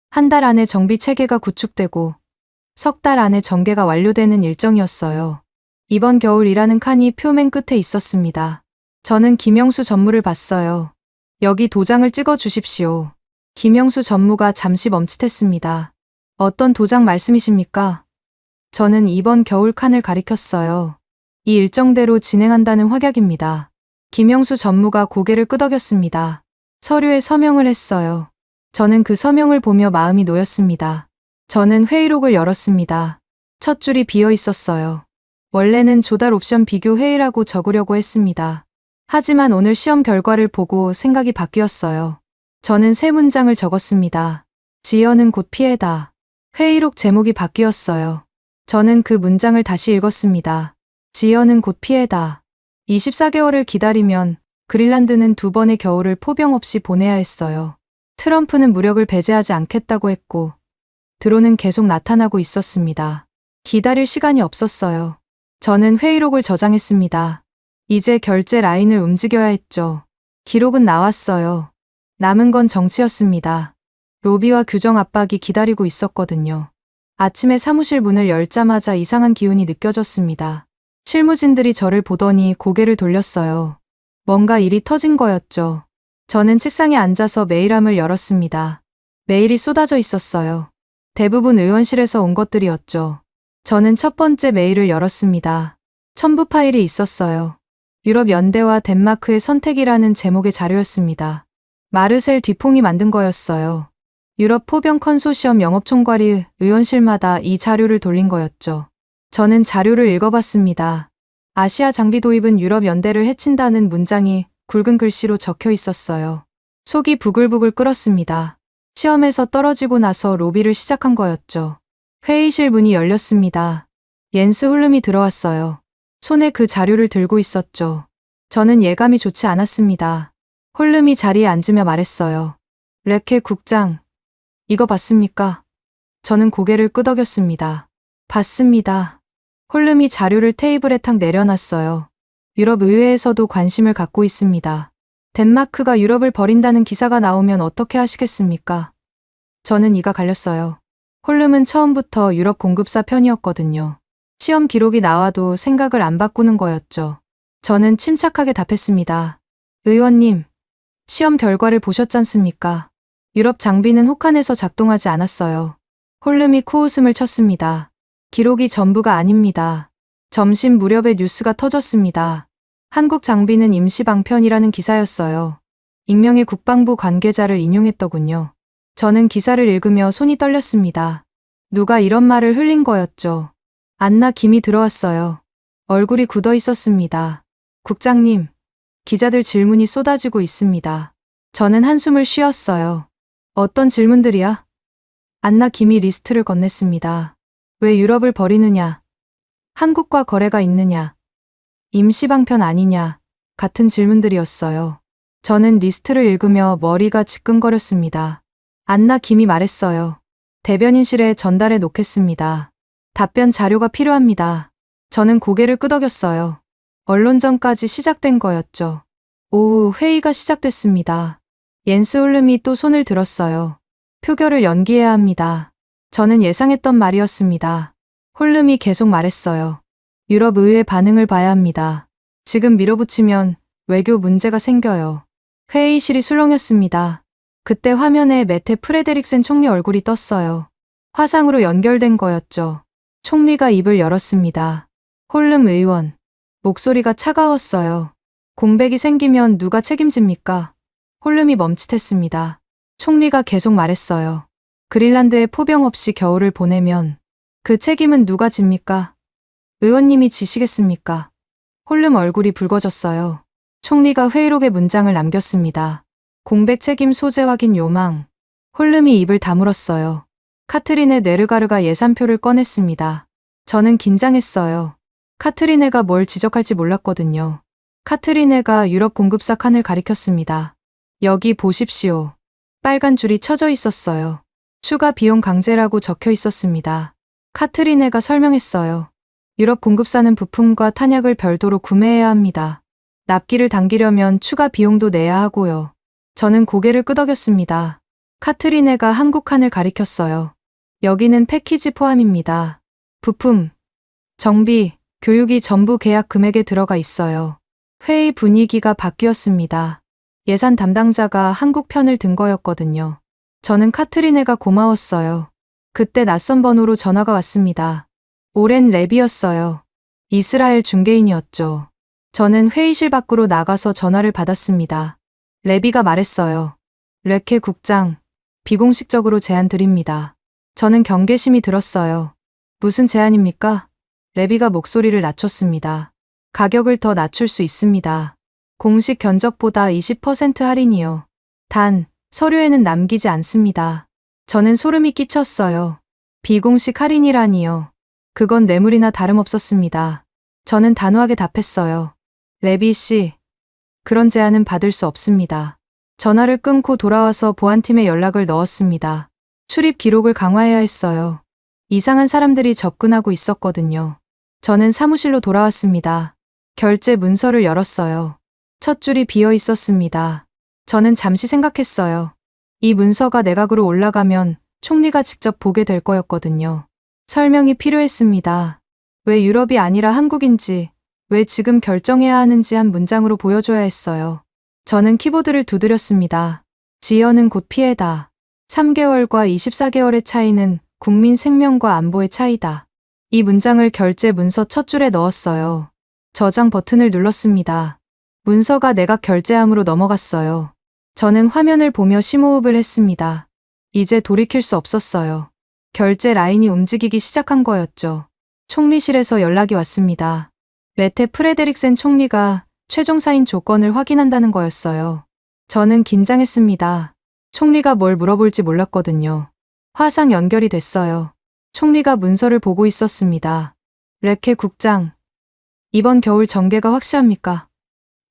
한 달 안에 정비 체계가 구축되고, 석 달 안에 전개가 완료되는 일정이었어요. 이번 겨울 일하는 칸이 표맨 끝에 있었습니다. 저는 김영수 전무를 봤어요. 여기 도장을 찍어 주십시오. 김영수 전무가 잠시 멈칫했습니다. 어떤 도장 말씀이십니까? 저는 이번 겨울 칸을 가리켰어요. 이 일정대로 진행한다는 확약입니다. 김영수 전무가 고개를 끄덕였습니다. 서류에 서명을 했어요. 저는 그 서명을 보며 마음이 놓였습니다. 저는 회의록을 열었습니다. 첫 줄이 비어 있었어요. 원래는 조달 옵션 비교 회의라고 적으려고 했습니다. 하지만 오늘 시험 결과를 보고 생각이 바뀌었어요. 저는 세 문장을 적었습니다. 지연은 곧 피해다. 회의록 제목이 바뀌었어요. 저는 그 문장을 다시 읽었습니다. 지연은 곧 피해다. 24개월을 기다리면 그린란드는 2번의 겨울을 포병 없이 보내야 했어요. 트럼프는 무력을 배제하지 않겠다고 했고, 드론은 계속 나타나고 있었습니다. 기다릴 시간이 없었어요. 저는 회의록을 저장했습니다. 이제 결제 라인을 움직여야 했죠. 기록은 나왔어요. 남은 건 정치였습니다. 로비와 규정 압박이 기다리고 있었거든요. 아침에 사무실 문을 열자마자 이상한 기운이 느껴졌습니다. 실무진들이 저를 보더니 고개를 돌렸어요. 뭔가 일이 터진 거였죠. 저는 책상에 앉아서 메일함을 열었습니다. 메일이 쏟아져 있었어요. 대부분 의원실에서 온 것들이었죠. 저는 첫 번째 메일을 열었습니다. 첨부 파일이 있었어요. 유럽 연대와 덴마크의 선택이라는 제목의 자료였습니다. 마르셀 뒤퐁이 만든 거였어요. 유럽 포병 컨소시엄 영업총괄이 의원실마다 이 자료를 돌린 거였죠. 저는 자료를 읽어봤습니다. 아시아 장비 도입은 유럽 연대를 해친다는 문장이 굵은 글씨로 적혀 있었어요. 속이 부글부글 끓었습니다. 시험에서 떨어지고 나서 로비를 시작한 거였죠. 회의실 문이 열렸습니다. 옌스 홀름이 들어왔어요. 손에 그 자료를 들고 있었죠. 저는 예감이 좋지 않았습니다. 홀름이 자리에 앉으며 말했어요. 레케 국장, 이거 봤습니까? 저는 고개를 끄덕였습니다. 봤습니다. 홀름이 자료를 테이블에 탁 내려놨어요. 유럽 의회에서도 관심을 갖고 있습니다. 덴마크가 유럽을 버린다는 기사가 나오면 어떻게 하시겠습니까? 저는 이가 갈렸어요. 홀름은 처음부터 유럽 공급사 편이었거든요. 시험 기록이 나와도 생각을 안 바꾸는 거였죠. 저는 침착하게 답했습니다. 의원님, 시험 결과를 보셨잖습니까? 유럽 장비는 혹한에서 작동하지 않았어요. 홀름이 코웃음을 쳤습니다. 기록이 전부가 아닙니다. 점심 무렵에 뉴스가 터졌습니다. 한국 장비는 임시 방편이라는 기사였어요. 익명의 국방부 관계자를 인용했더군요. 저는 기사를 읽으며 손이 떨렸습니다. 누가 이런 말을 흘린 거였죠. 안나 김이 들어왔어요. 얼굴이 굳어 있었습니다. 국장님, 기자들 질문이 쏟아지고 있습니다. 저는 한숨을 쉬었어요. 어떤 질문들이야? 안나 김이 리스트를 건넸습니다. 왜 유럽을 버리느냐? 한국과 거래가 있느냐? 임시방편 아니냐? 같은 질문들이었어요. 저는 리스트를 읽으며 머리가 지끈거렸습니다. 안나 김이 말했어요. 대변인실에 전달해 놓겠습니다. 답변 자료가 필요합니다. 저는 고개를 끄덕였어요. 언론전까지 시작된 거였죠. 오후 회의가 시작됐습니다. 옌스 홀름이 또 손을 들었어요. 표결을 연기해야 합니다. 저는 예상했던 말이었습니다. 홀름이 계속 말했어요. 유럽 의회 반응을 봐야 합니다. 지금 밀어붙이면 외교 문제가 생겨요. 회의실이 술렁였습니다. 그때 화면에 메테 프레데릭센 총리 얼굴이 떴어요. 화상으로 연결된 거였죠. 총리가 입을 열었습니다. 홀름 의원. 목소리가 차가웠어요. 공백이 생기면 누가 책임집니까? 홀름이 멈칫했습니다. 총리가 계속 말했어요. 그린란드에 포병 없이 겨울을 보내면 그 책임은 누가 집니까? 의원님이 지시겠습니까? 홀름 얼굴이 붉어졌어요. 총리가 회의록에 문장을 남겼습니다. 공백 책임 소재 확인 요망. 홀름이 입을 다물었어요. 카트리네 네르가르가 예산표를 꺼냈습니다. 저는 긴장했어요. 카트리네가 뭘 지적할지 몰랐거든요. 카트리네가 유럽 공급사 칸을 가리켰습니다. 여기 보십시오. 빨간 줄이 쳐져 있었어요. 추가 비용 강제라고 적혀 있었습니다. 카트리네가 설명했어요. 유럽 공급사는 부품과 탄약을 별도로 구매해야 합니다. 납기를 당기려면 추가 비용도 내야 하고요. 저는 고개를 끄덕였습니다. 카트리네가 한국칸을 가리켰어요. 여기는 패키지 포함입니다. 부품, 정비, 교육이 전부 계약 금액에 들어가 있어요. 회의 분위기가 바뀌었습니다. 예산 담당자가 한국 편을 든 거였거든요. 저는 카트리네가 고마웠어요. 그때 낯선 번호로 전화가 왔습니다. 오렌 랩이었어요. 이스라엘 중개인이었죠. 저는 회의실 밖으로 나가서 전화를 받았습니다. 레비가 말했어요. 레케 국장, 비공식적으로 제안 드립니다. 저는 경계심이 들었어요. 무슨 제안입니까? 레비가 목소리를 낮췄습니다. 가격을 더 낮출 수 있습니다. 공식 견적보다 20% 할인이요. 단, 서류에는 남기지 않습니다. 저는 소름이 끼쳤어요. 비공식 할인이라니요. 그건 뇌물이나 다름없었습니다. 저는 단호하게 답했어요. 레비 씨, 그런 제안은 받을 수 없습니다. 전화를 끊고 돌아와서 보안팀에 연락을 넣었습니다. 출입 기록을 강화해야 했어요. 이상한 사람들이 접근하고 있었거든요. 저는 사무실로 돌아왔습니다. 결제 문서를 열었어요. 첫 줄이 비어 있었습니다. 저는 잠시 생각했어요. 이 문서가 내각으로 올라가면 총리가 직접 보게 될 거였거든요. 설명이 필요했습니다. 왜 유럽이 아니라 한국인지, 왜 지금 결정해야 하는지 한 문장으로 보여줘야 했어요. 저는 키보드를 두드렸습니다. 지연은 곧 피해다. 3개월과 24개월의 차이는 국민 생명과 안보의 차이다. 이 문장을 결제 문서 첫 줄에 넣었어요. 저장 버튼을 눌렀습니다. 문서가 내각 결제함으로 넘어갔어요. 저는 화면을 보며 심호흡을 했습니다. 이제 돌이킬 수 없었어요. 결제 라인이 움직이기 시작한 거였죠. 총리실에서 연락이 왔습니다. 메테 프레데릭센 총리가 최종 사인 조건을 확인한다는 거였어요. 저는 긴장했습니다. 총리가 뭘 물어볼지 몰랐거든요. 화상 연결이 됐어요. 총리가 문서를 보고 있었습니다. 레케 국장, 이번 겨울 정계가 확실합니까?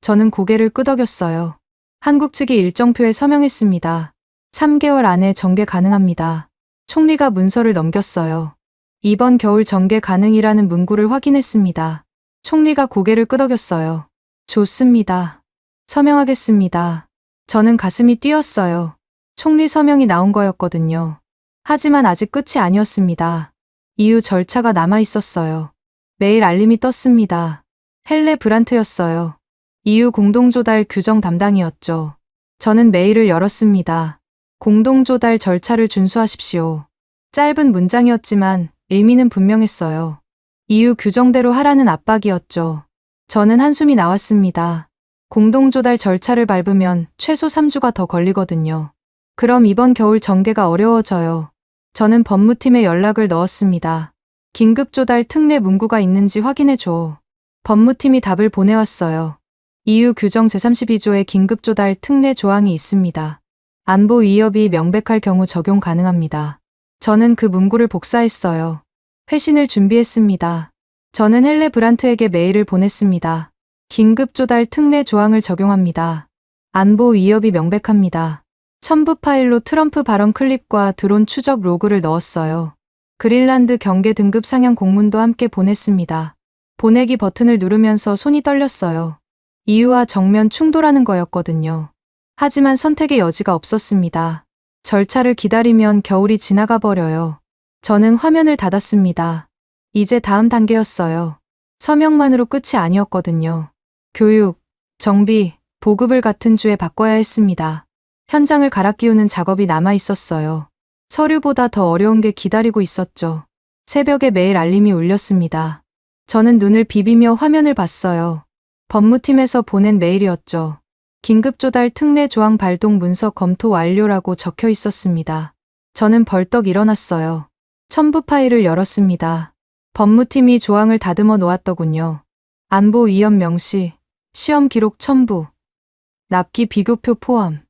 저는 고개를 끄덕였어요. 한국 측이 일정표에 서명했습니다. 3개월 안에 정계 가능합니다. 총리가 문서를 넘겼어요. 이번 겨울 정계 가능이라는 문구를 확인했습니다. 총리가 고개를 끄덕였어요. 좋습니다. 서명하겠습니다. 저는 가슴이 뛰었어요. 총리 서명이 나온 거였거든요. 하지만 아직 끝이 아니었습니다. 이후 절차가 남아 있었어요. 메일 알림이 떴습니다. 헬레 브란트였어요. EU 공동조달 규정 담당이었죠. 저는 메일을 열었습니다. 공동조달 절차를 준수하십시오. 짧은 문장이었지만 의미는 분명했어요. EU 규정대로 하라는 압박이었죠. 저는 한숨이 나왔습니다. 공동조달 절차를 밟으면 최소 3주가 더 걸리거든요. 그럼 이번 겨울 정계가 어려워져요. 저는 법무팀에 연락을 넣었습니다. 긴급조달 특례 문구가 있는지 확인해줘. 법무팀이 답을 보내왔어요. EU 규정 제32조에 긴급조달 특례 조항이 있습니다. 안보 위협이 명백할 경우 적용 가능합니다. 저는 그 문구를 복사했어요. 회신을 준비했습니다. 저는 헬레 브란트에게 메일을 보냈습니다. 긴급조달 특례 조항을 적용합니다. 안보 위협이 명백합니다. 첨부 파일로 트럼프 발언 클립과 드론 추적 로그를 넣었어요. 그린란드 경계 등급 상향 공문도 함께 보냈습니다. 보내기 버튼을 누르면서 손이 떨렸어요. EU와 정면 충돌하는 거였거든요. 하지만 선택의 여지가 없었습니다. 절차를 기다리면 겨울이 지나가 버려요. 저는 화면을 닫았습니다. 이제 다음 단계였어요. 서명만으로 끝이 아니었거든요. 교육, 정비, 보급을 같은 주에 바꿔야 했습니다. 현장을 갈아 끼우는 작업이 남아 있었어요. 서류보다 더 어려운 게 기다리고 있었죠. 새벽에 메일 알림이 울렸습니다. 저는 눈을 비비며 화면을 봤어요. 법무팀에서 보낸 메일이었죠. 긴급조달 특례 조항 발동 문서 검토 완료라고 적혀 있었습니다. 저는 벌떡 일어났어요. 첨부 파일을 열었습니다. 법무팀이 조항을 다듬어 놓았더군요. 안보 위협 명시, 시험 기록 첨부, 납기 비교표 포함.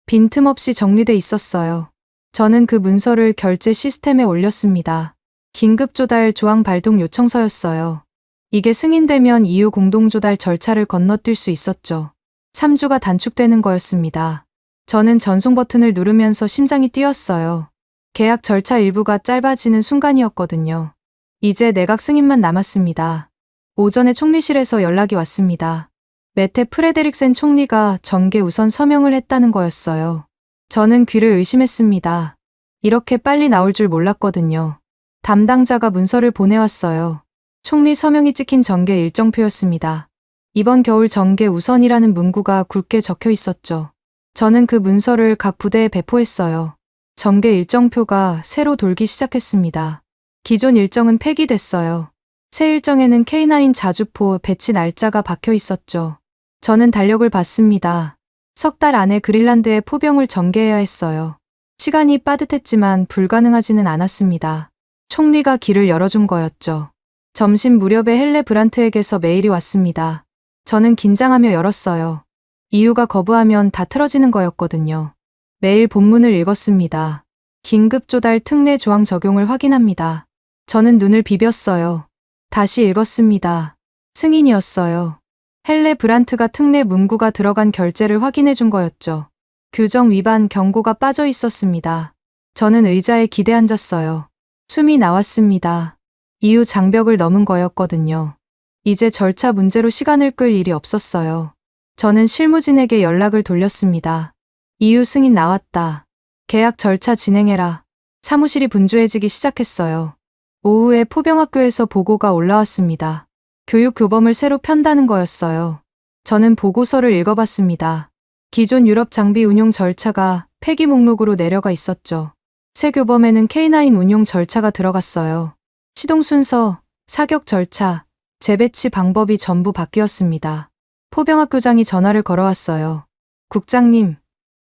빈틈없이 정리돼 있었어요. 저는 그 문서를 결제 시스템에 올렸습니다. 긴급조달 조항 발동 요청서였어요. 이게 승인되면 EU 공동조달 절차를 건너뛸 수 있었죠. 3주가 단축되는 거였습니다. 저는 전송 버튼을 누르면서 심장이 뛰었어요. 계약 절차 일부가 짧아지는 순간이었거든요. 이제 내각 승인만 남았습니다. 오전에 총리실에서 연락이 왔습니다. 메테 프레데릭센 총리가 정계 우선 서명을 했다는 거였어요. 저는 귀를 의심했습니다. 이렇게 빨리 나올 줄 몰랐거든요. 담당자가 문서를 보내왔어요. 총리 서명이 찍힌 정계 일정표였습니다. 이번 겨울 정계 우선이라는 문구가 굵게 적혀 있었죠. 저는 그 문서를 각 부대에 배포했어요. 정계 일정표가 새로 돌기 시작했습니다. 기존 일정은 폐기됐어요. 새 일정에는 K9 자주포 배치 날짜가 박혀 있었죠. 저는 달력을 봤습니다. 석 달 안에 그린란드에 포병을 전개해야 했어요. 시간이 빠듯했지만 불가능하지는 않았습니다. 총리가 길을 열어준 거였죠. 점심 무렵에 헬레 브란트에게서 메일이 왔습니다. 저는 긴장하며 열었어요. 이유가 거부하면 다 틀어지는 거였거든요. 메일 본문을 읽었습니다. 긴급 조달 특례 조항 적용을 확인합니다. 저는 눈을 비볐어요. 다시 읽었습니다. 승인이었어요. 헬레 브란트가 특례 문구가 들어간 결제를 확인해 준 거였죠. 규정 위반 경고가 빠져 있었습니다. 저는 의자에 기대 앉았어요. 숨이 나왔습니다. 이후 장벽을 넘은 거였거든요. 이제 절차 문제로 시간을 끌 일이 없었어요. 저는 실무진에게 연락을 돌렸습니다. 이후 승인 나왔다. 계약 절차 진행해라. 사무실이 분주해지기 시작했어요. 오후에 포병학교에서 보고가 올라왔습니다. 교육 교범을 새로 편다는 거였어요. 저는 보고서를 읽어봤습니다. 기존 유럽 장비 운용 절차가 폐기 목록으로 내려가 있었죠. 새 교범에는 K9 운용 절차가 들어갔어요. 시동 순서, 사격 절차, 재배치 방법이 전부 바뀌었습니다. 포병학교장이 전화를 걸어왔어요. 국장님,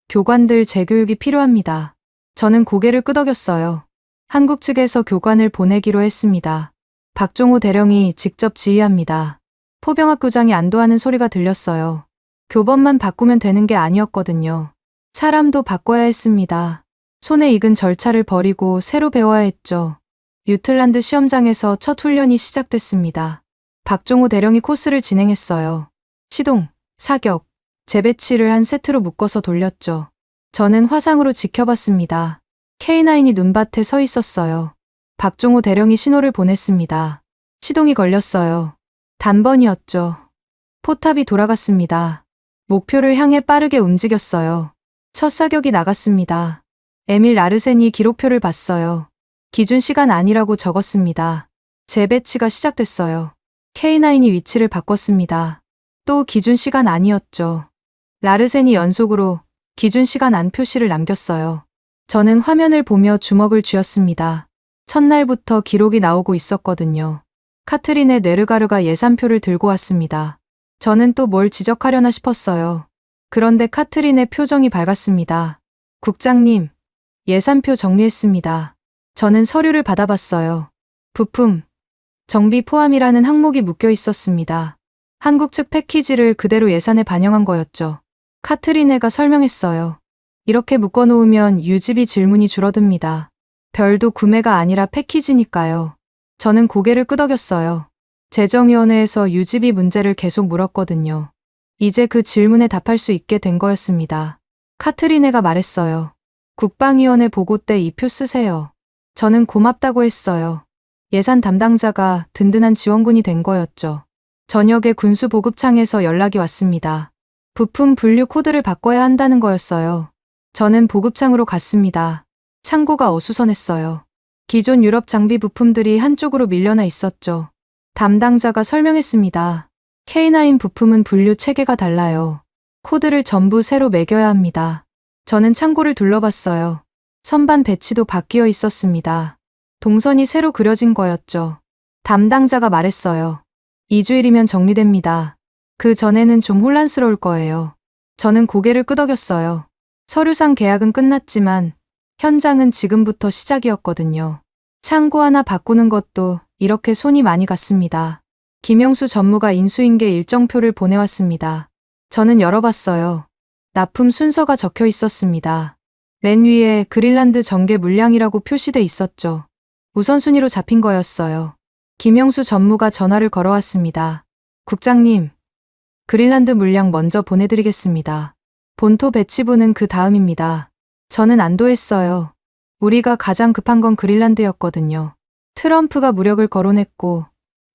교관들 재교육이 필요합니다. 저는 고개를 끄덕였어요. 한국 측에서 교관을 보내기로 했습니다. 박종호 대령이 직접 지휘합니다. 포병학교장이 안도하는 소리가 들렸어요. 교범만 바꾸면 되는 게 아니었거든요. 사람도 바꿔야 했습니다. 손에 익은 절차를 버리고 새로 배워야 했죠. 유틀란드 시험장에서 첫 훈련이 시작됐습니다. 박종호 대령이 코스를 진행했어요. 시동, 사격, 재배치를 한 세트로 묶어서 돌렸죠. 저는 화상으로 지켜봤습니다. K9이 눈밭에 서 있었어요. 박종호 대령이 신호를 보냈습니다. 시동이 걸렸어요. 단번이었죠. 포탑이 돌아갔습니다. 목표를 향해 빠르게 움직였어요. 첫 사격이 나갔습니다. 에밀 라르센이 기록표를 봤어요. 기준 시간 아니라고 적었습니다. 재배치가 시작됐어요. K9이 위치를 바꿨습니다. 또 기준 시간 아니었죠. 라르센이 연속으로 기준 시간 안 표시를 남겼어요. 저는 화면을 보며 주먹을 쥐었습니다. 첫날부터 기록이 나오고 있었거든요. 카트린의 네르가르가 예산표를 들고 왔습니다. 저는 또 뭘 지적하려나 싶었어요. 그런데 카트린의 표정이 밝았습니다. 국장님, 예산표 정리했습니다. 저는 서류를 받아봤어요. 부품, 정비 포함이라는 항목이 묶여 있었습니다. 한국 측 패키지를 그대로 예산에 반영한 거였죠. 카트리네가 설명했어요. 이렇게 묶어놓으면 유지비 질문이 줄어듭니다. 별도 구매가 아니라 패키지니까요. 저는 고개를 끄덕였어요. 재정위원회에서 유지비 문제를 계속 물었거든요. 이제 그 질문에 답할 수 있게 된 거였습니다. 카트리네가 말했어요. 국방위원회 보고 때 이 표 쓰세요. 저는 고맙다고 했어요. 예산 담당자가 든든한 지원군이 된 거였죠. 저녁에 군수보급창에서 연락이 왔습니다. 부품 분류 코드를 바꿔야 한다는 거였어요. 저는 보급창으로 갔습니다. 창고가 어수선했어요. 기존 유럽 장비 부품들이 한쪽으로 밀려나 있었죠. 담당자가 설명했습니다. K9 부품은 분류 체계가 달라요. 코드를 전부 새로 매겨야 합니다. 저는 창고를 둘러봤어요. 선반 배치도 바뀌어 있었습니다. 동선이 새로 그려진 거였죠. 담당자가 말했어요. 2주일이면 정리됩니다. 그 전에는 좀 혼란스러울 거예요. 저는 고개를 끄덕였어요. 서류상 계약은 끝났지만 현장은 지금부터 시작이었거든요. 창고 하나 바꾸는 것도 이렇게 손이 많이 갔습니다. 김영수 전무가 인수인계 일정표를 보내왔습니다. 저는 열어봤어요. 납품 순서가 적혀 있었습니다. 맨 위에 그린란드 전개 물량이라고 표시돼 있었죠. 우선순위로 잡힌 거였어요. 김영수 전무가 전화를 걸어왔습니다. 국장님, 그린란드 물량 먼저 보내드리겠습니다. 본토 배치부는 그 다음입니다. 저는 안도했어요. 우리가 가장 급한 건 그린란드였거든요. 트럼프가 무력을 거론했고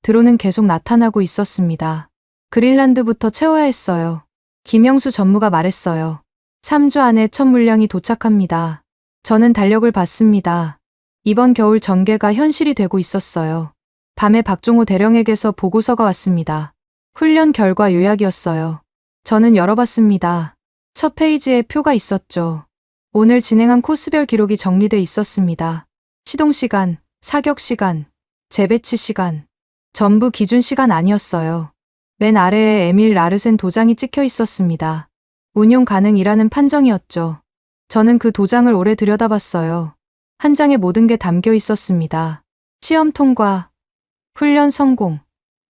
드론은 계속 나타나고 있었습니다. 그린란드부터 채워야 했어요. 김영수 전무가 말했어요. 3주 안에 첫 물량이 도착합니다. 저는 달력을 봤습니다. 이번 겨울 전개가 현실이 되고 있었어요. 밤에 박종호 대령에게서 보고서가 왔습니다. 훈련 결과 요약이었어요. 저는 열어봤습니다. 첫 페이지에 표가 있었죠. 오늘 진행한 코스별 기록이 정리돼 있었습니다. 시동 시간, 사격 시간, 재배치 시간. 전부 기준 시간 아니었어요. 맨 아래에 에밀 라르센 도장이 찍혀 있었습니다. 운용 가능이라는 판정이었죠. 저는 그 도장을 오래 들여다봤어요. 한 장에 모든 게 담겨 있었습니다. 시험 통과, 훈련 성공,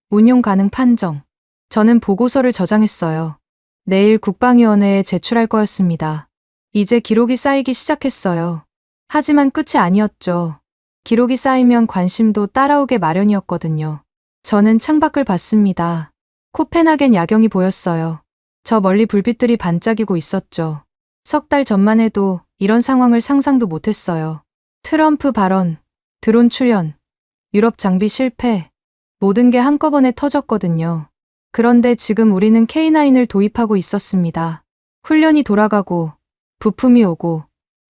운용 가능 판정. 저는 보고서를 저장했어요. 내일 국방위원회에 제출할 거였습니다. 이제 기록이 쌓이기 시작했어요. 하지만 끝이 아니었죠. 기록이 쌓이면 관심도 따라오게 마련이었거든요. 저는 창밖을 봤습니다. 코펜하겐 야경이 보였어요. 저 멀리 불빛들이 반짝이고 있었죠. 석 달 전만 해도 이런 상황을 상상도 못했어요. 트럼프 발언, 드론 출현, 유럽 장비 실패, 모든 게 한꺼번에 터졌거든요. 그런데 지금 우리는 K9을 도입하고 있었습니다. 훈련이 돌아가고, 부품이 오고,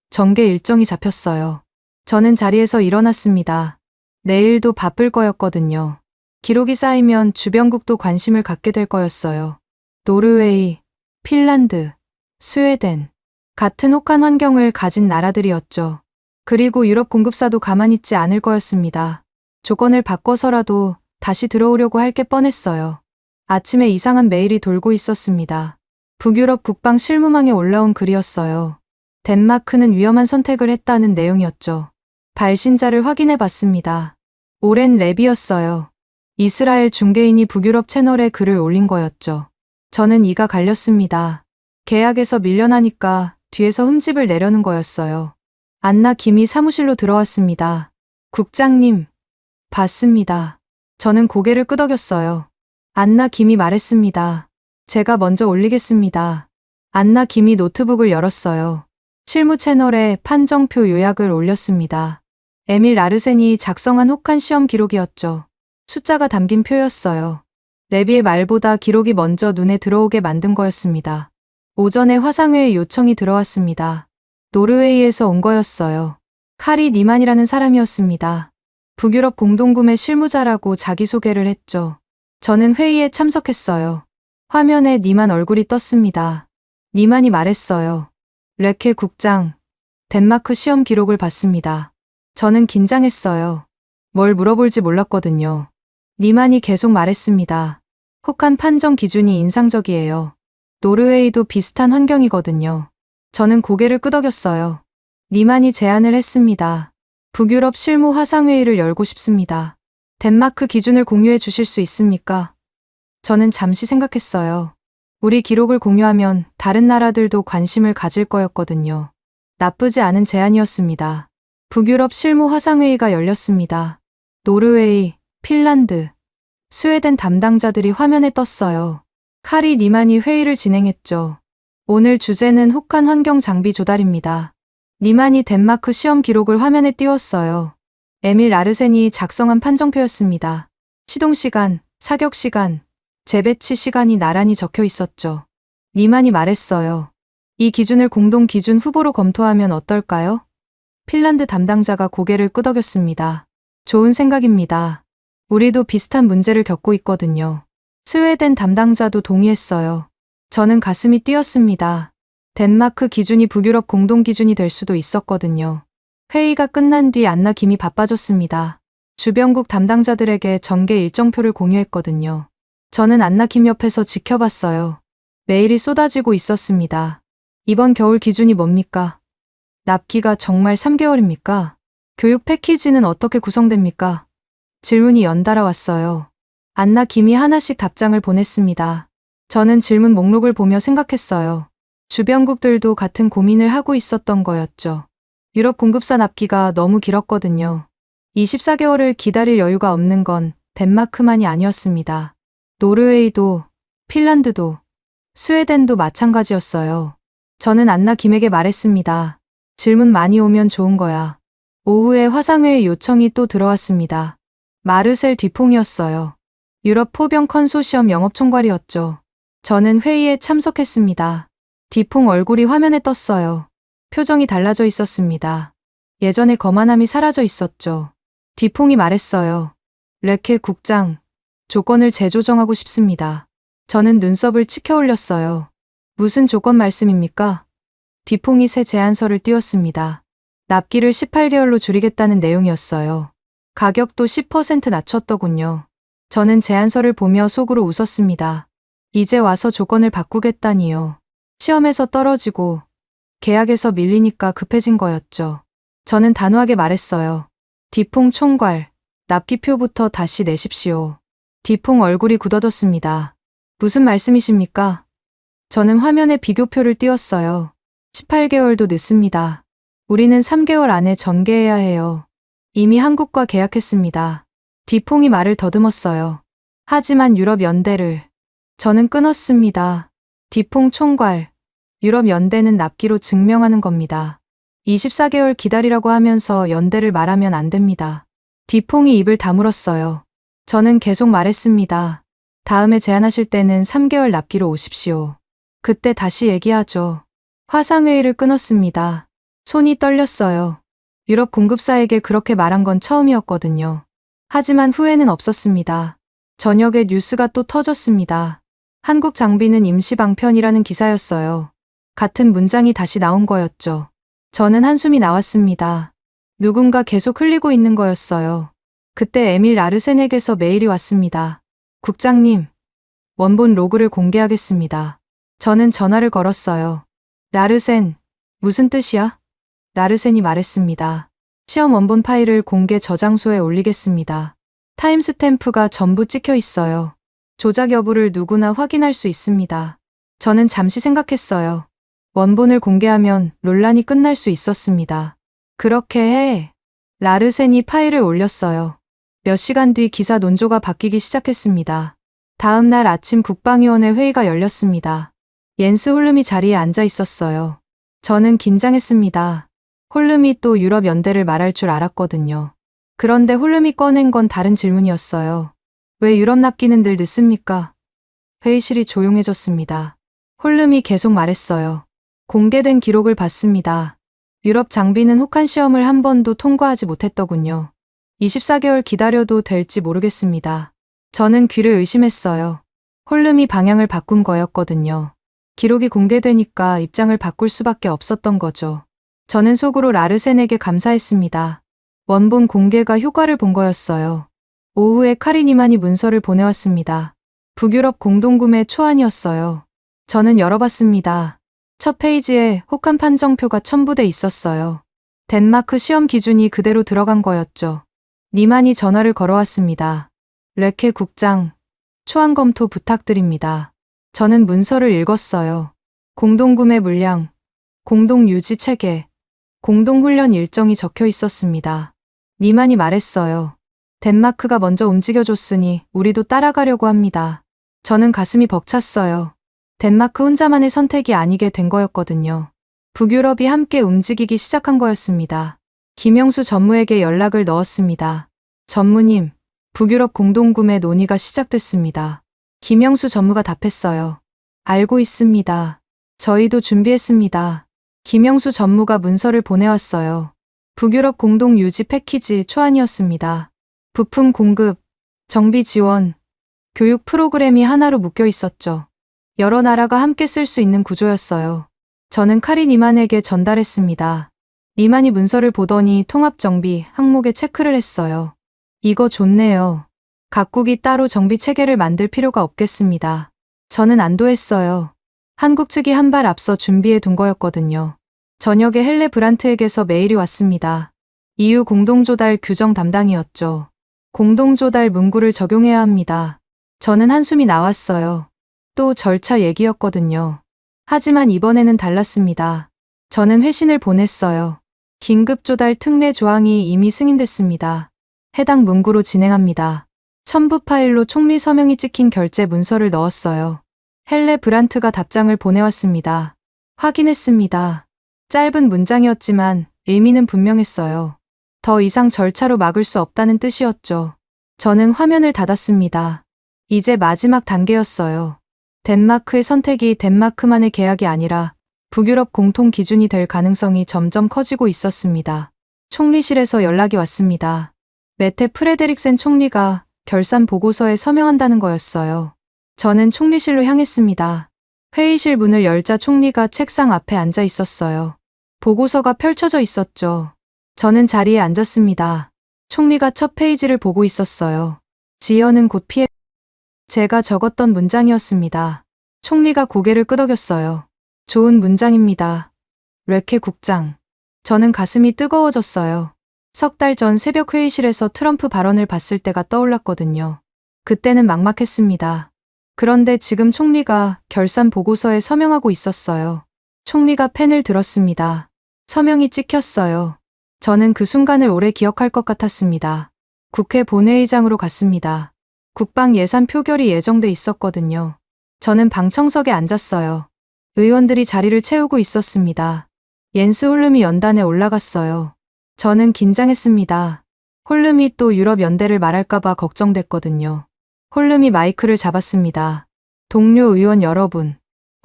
전개 일정이 잡혔어요. 저는 자리에서 일어났습니다. 내일도 바쁠 거였거든요. 기록이 쌓이면 주변국도 관심을 갖게 될 거였어요. 노르웨이, 핀란드, 스웨덴. 같은 혹한 환경을 가진 나라들이었죠. 그리고 유럽 공급사도 가만히 있지 않을 거였습니다. 조건을 바꿔서라도 다시 들어오려고 할 게 뻔했어요. 아침에 이상한 메일이 돌고 있었습니다. 북유럽 국방 실무망에 올라온 글이었어요. 덴마크는 위험한 선택을 했다는 내용이었죠. 발신자를 확인해 봤습니다. 오랜 랩이었어요. 이스라엘 중개인이 북유럽 채널에 글을 올린 거였죠. 저는 이가 갈렸습니다. 계약에서 밀려나니까 뒤에서 흠집을 내려는 거였어요. 안나 김이 사무실로 들어왔습니다. 국장님, 봤습니다. 저는 고개를 끄덕였어요. 안나 김이 말했습니다. 제가 먼저 올리겠습니다. 안나 김이 노트북을 열었어요. 실무 채널에 판정표 요약을 올렸습니다. 에밀 라르센이 작성한 혹한 시험 기록이었죠. 숫자가 담긴 표였어요. 레비의 말보다 기록이 먼저 눈에 들어오게 만든 거였습니다. 오전에 화상회의 요청이 들어왔습니다. 노르웨이에서 온 거였어요. 카리 니만이라는 사람이었습니다. 북유럽 공동구매 실무자라고 자기소개를 했죠. 저는 회의에 참석했어요. 화면에 니만 얼굴이 떴습니다. 니만이 말했어요. 레케 국장, 덴마크 시험 기록을 봤습니다. 저는 긴장했어요. 뭘 물어볼지 몰랐거든요. 니만이 계속 말했습니다. 혹한 판정 기준이 인상적이에요. 노르웨이도 비슷한 환경이거든요. 저는 고개를 끄덕였어요. 니만이 제안을 했습니다. 북유럽 실무 화상회의를 열고 싶습니다. 덴마크 기준을 공유해 주실 수 있습니까? 저는 잠시 생각했어요. 우리 기록을 공유하면 다른 나라들도 관심을 가질 거였거든요. 나쁘지 않은 제안이었습니다. 북유럽 실무 화상회의가 열렸습니다. 노르웨이, 핀란드, 스웨덴 담당자들이 화면에 떴어요. 카리 니만이 회의를 진행했죠. 오늘 주제는 혹한 환경 장비 조달입니다. 니만이 덴마크 시험 기록을 화면에 띄웠어요. 에밀 라르센이 작성한 판정표였습니다. 시동 시간, 사격 시간, 재배치 시간이 나란히 적혀 있었죠. 니만이 말했어요. 이 기준을 공동 기준 후보로 검토하면 어떨까요? 핀란드 담당자가 고개를 끄덕였습니다. 좋은 생각입니다. 우리도 비슷한 문제를 겪고 있거든요. 스웨덴 담당자도 동의했어요. 저는 가슴이 뛰었습니다. 덴마크 기준이 북유럽 공동 기준이 될 수도 있었거든요. 회의가 끝난 뒤 안나 김이 바빠졌습니다. 주변국 담당자들에게 전개 일정표를 공유했거든요. 저는 안나 김 옆에서 지켜봤어요. 메일이 쏟아지고 있었습니다. 이번 겨울 기준이 뭡니까? 납기가 정말 3개월입니까? 교육 패키지는 어떻게 구성됩니까? 질문이 연달아 왔어요. 안나 김이 하나씩 답장을 보냈습니다. 저는 질문 목록을 보며 생각했어요. 주변국들도 같은 고민을 하고 있었던 거였죠. 유럽 공급사 납기가 너무 길었거든요. 24개월을 기다릴 여유가 없는 건 덴마크만이 아니었습니다. 노르웨이도, 핀란드도, 스웨덴도 마찬가지였어요. 저는 안나 김에게 말했습니다. 질문 많이 오면 좋은 거야. 오후에 화상회의 요청이 또 들어왔습니다. 마르셀 뒤퐁이었어요. 유럽 포병 컨소시엄 영업총괄이었죠. 저는 회의에 참석했습니다. 뒤퐁 얼굴이 화면에 떴어요. 표정이 달라져 있었습니다. 예전의 거만함이 사라져 있었죠. 뒤퐁이 말했어요. 레케 국장, 조건을 재조정하고 싶습니다. 저는 눈썹을 치켜 올렸어요. 무슨 조건 말씀입니까? 뒤퐁이 새 제안서를 띄웠습니다. 납기를 18개월로 줄이겠다는 내용이었어요. 가격도 10% 낮췄더군요. 저는 제안서를 보며 속으로 웃었습니다. 이제 와서 조건을 바꾸겠다니요. 시험에서 떨어지고 계약에서 밀리니까 급해진 거였죠. 저는 단호하게 말했어요. 뒤퐁 총괄, 납기표부터 다시 내십시오. 뒤퐁 얼굴이 굳어졌습니다. 무슨 말씀이십니까? 저는 화면에 비교표를 띄웠어요. 18개월도 늦습니다. 우리는 3개월 안에 전개해야 해요. 이미 한국과 계약했습니다. 뒤퐁이 말을 더듬었어요. 하지만 유럽 연대를. 저는 끊었습니다. 뒤퐁 총괄. 유럽 연대는 납기로 증명하는 겁니다. 24개월 기다리라고 하면서 연대를 말하면 안 됩니다. 뒤퐁이 입을 다물었어요. 저는 계속 말했습니다. 다음에 제안하실 때는 3개월 납기로 오십시오. 그때 다시 얘기하죠. 화상회의를 끊었습니다. 손이 떨렸어요. 유럽 공급사에게 그렇게 말한 건 처음이었거든요. 하지만 후회는 없었습니다. 저녁에 뉴스가 또 터졌습니다. 한국 장비는 임시 방편이라는 기사였어요. 같은 문장이 다시 나온 거였죠. 저는 한숨이 나왔습니다. 누군가 계속 흘리고 있는 거였어요. 그때 에밀 라르센에게서 메일이 왔습니다. 국장님, 원본 로그를 공개하겠습니다. 저는 전화를 걸었어요. 라르센, 무슨 뜻이야? 라르센이 말했습니다. 시험 원본 파일을 공개 저장소에 올리겠습니다. 타임스탬프가 전부 찍혀 있어요. 조작 여부를 누구나 확인할 수 있습니다. 저는 잠시 생각했어요. 원본을 공개하면 논란이 끝날 수 있었습니다. 그렇게 해. 라르센이 파일을 올렸어요. 몇 시간 뒤 기사 논조가 바뀌기 시작했습니다. 다음 날 아침 국방위원회 회의가 열렸습니다. 옌스 홀름이 자리에 앉아 있었어요. 저는 긴장했습니다. 홀름이 또 유럽 연대를 말할 줄 알았거든요. 그런데 홀름이 꺼낸 건 다른 질문이었어요. 왜 유럽 납기는 늘 늦습니까? 회의실이 조용해졌습니다. 홀름이 계속 말했어요. 공개된 기록을 봤습니다. 유럽 장비는 혹한 시험을 한 번도 통과하지 못했더군요. 24개월 기다려도 될지 모르겠습니다. 저는 귀를 의심했어요. 홀름이 방향을 바꾼 거였거든요. 기록이 공개되니까 입장을 바꿀 수밖에 없었던 거죠. 저는 속으로 라르센에게 감사했습니다. 원본 공개가 효과를 본 거였어요. 오후에 카리니만이 문서를 보내왔습니다. 북유럽 공동구매 초안이었어요. 저는 열어봤습니다. 첫 페이지에 혹한 판정표가 첨부돼 있었어요. 덴마크 시험 기준이 그대로 들어간 거였죠. 니만이 전화를 걸어왔습니다. 레케 국장, 초안 검토 부탁드립니다. 저는 문서를 읽었어요. 공동구매 물량, 공동유지 체계, 공동훈련 일정이 적혀 있었습니다. 니만이 말했어요. 덴마크가 먼저 움직여줬으니 우리도 따라가려고 합니다. 저는 가슴이 벅찼어요. 덴마크 혼자만의 선택이 아니게 된 거였거든요. 북유럽이 함께 움직이기 시작한 거였습니다. 김영수 전무에게 연락을 넣었습니다. 전무님, 북유럽 공동구매 논의가 시작됐습니다. 김영수 전무가 답했어요. 알고 있습니다. 저희도 준비했습니다. 김영수 전무가 문서를 보내왔어요. 북유럽 공동 유지 패키지 초안이었습니다. 부품 공급, 정비 지원, 교육 프로그램이 하나로 묶여 있었죠. 여러 나라가 함께 쓸 수 있는 구조였어요. 저는 카린 이만에게 전달했습니다. 이만이 문서를 보더니 통합 정비 항목에 체크를 했어요. 이거 좋네요. 각국이 따로 정비 체계를 만들 필요가 없겠습니다. 저는 안도했어요. 한국 측이 한 발 앞서 준비해 둔 거였거든요. 저녁에 헬레 브란트에게서 메일이 왔습니다. EU 공동조달 규정 담당이었죠. 공동조달 문구를 적용해야 합니다. 저는 한숨이 나왔어요. 또 절차 얘기였거든요. 하지만 이번에는 달랐습니다. 저는 회신을 보냈어요. 긴급조달 특례 조항이 이미 승인됐습니다. 해당 문구로 진행합니다. 첨부 파일로 총리 서명이 찍힌 결제 문서를 넣었어요. 헬레 브란트가 답장을 보내왔습니다. 확인했습니다. 짧은 문장이었지만 의미는 분명했어요. 더 이상 절차로 막을 수 없다는 뜻이었죠. 저는 화면을 닫았습니다. 이제 마지막 단계였어요. 덴마크의 선택이 덴마크만의 계약이 아니라 북유럽 공통 기준이 될 가능성이 점점 커지고 있었습니다. 총리실에서 연락이 왔습니다. 메테 프레데릭센 총리가 결산 보고서에 서명한다는 거였어요. 저는 총리실로 향했습니다. 회의실 문을 열자 총리가 책상 앞에 앉아 있었어요. 보고서가 펼쳐져 있었죠. 저는 자리에 앉았습니다. 총리가 첫 페이지를 보고 있었어요. 지연은 곧 피해. 제가 적었던 문장이었습니다. 총리가 고개를 끄덕였어요. 좋은 문장입니다. 레케 국장. 저는 가슴이 뜨거워졌어요. 석 달 전 새벽 회의실에서 트럼프 발언을 봤을 때가 떠올랐거든요. 그때는 막막했습니다. 그런데 지금 총리가 결산 보고서에 서명하고 있었어요. 총리가 펜을 들었습니다. 서명이 찍혔어요. 저는 그 순간을 오래 기억할 것 같았습니다. 국회 본회의장으로 갔습니다. 국방 예산 표결이 예정돼 있었거든요. 저는 방청석에 앉았어요. 의원들이 자리를 채우고 있었습니다. 옌스 홀름이 연단에 올라갔어요. 저는 긴장했습니다. 홀름이 또 유럽 연대를 말할까봐 걱정됐거든요. 홀름이 마이크를 잡았습니다. 동료 의원 여러분.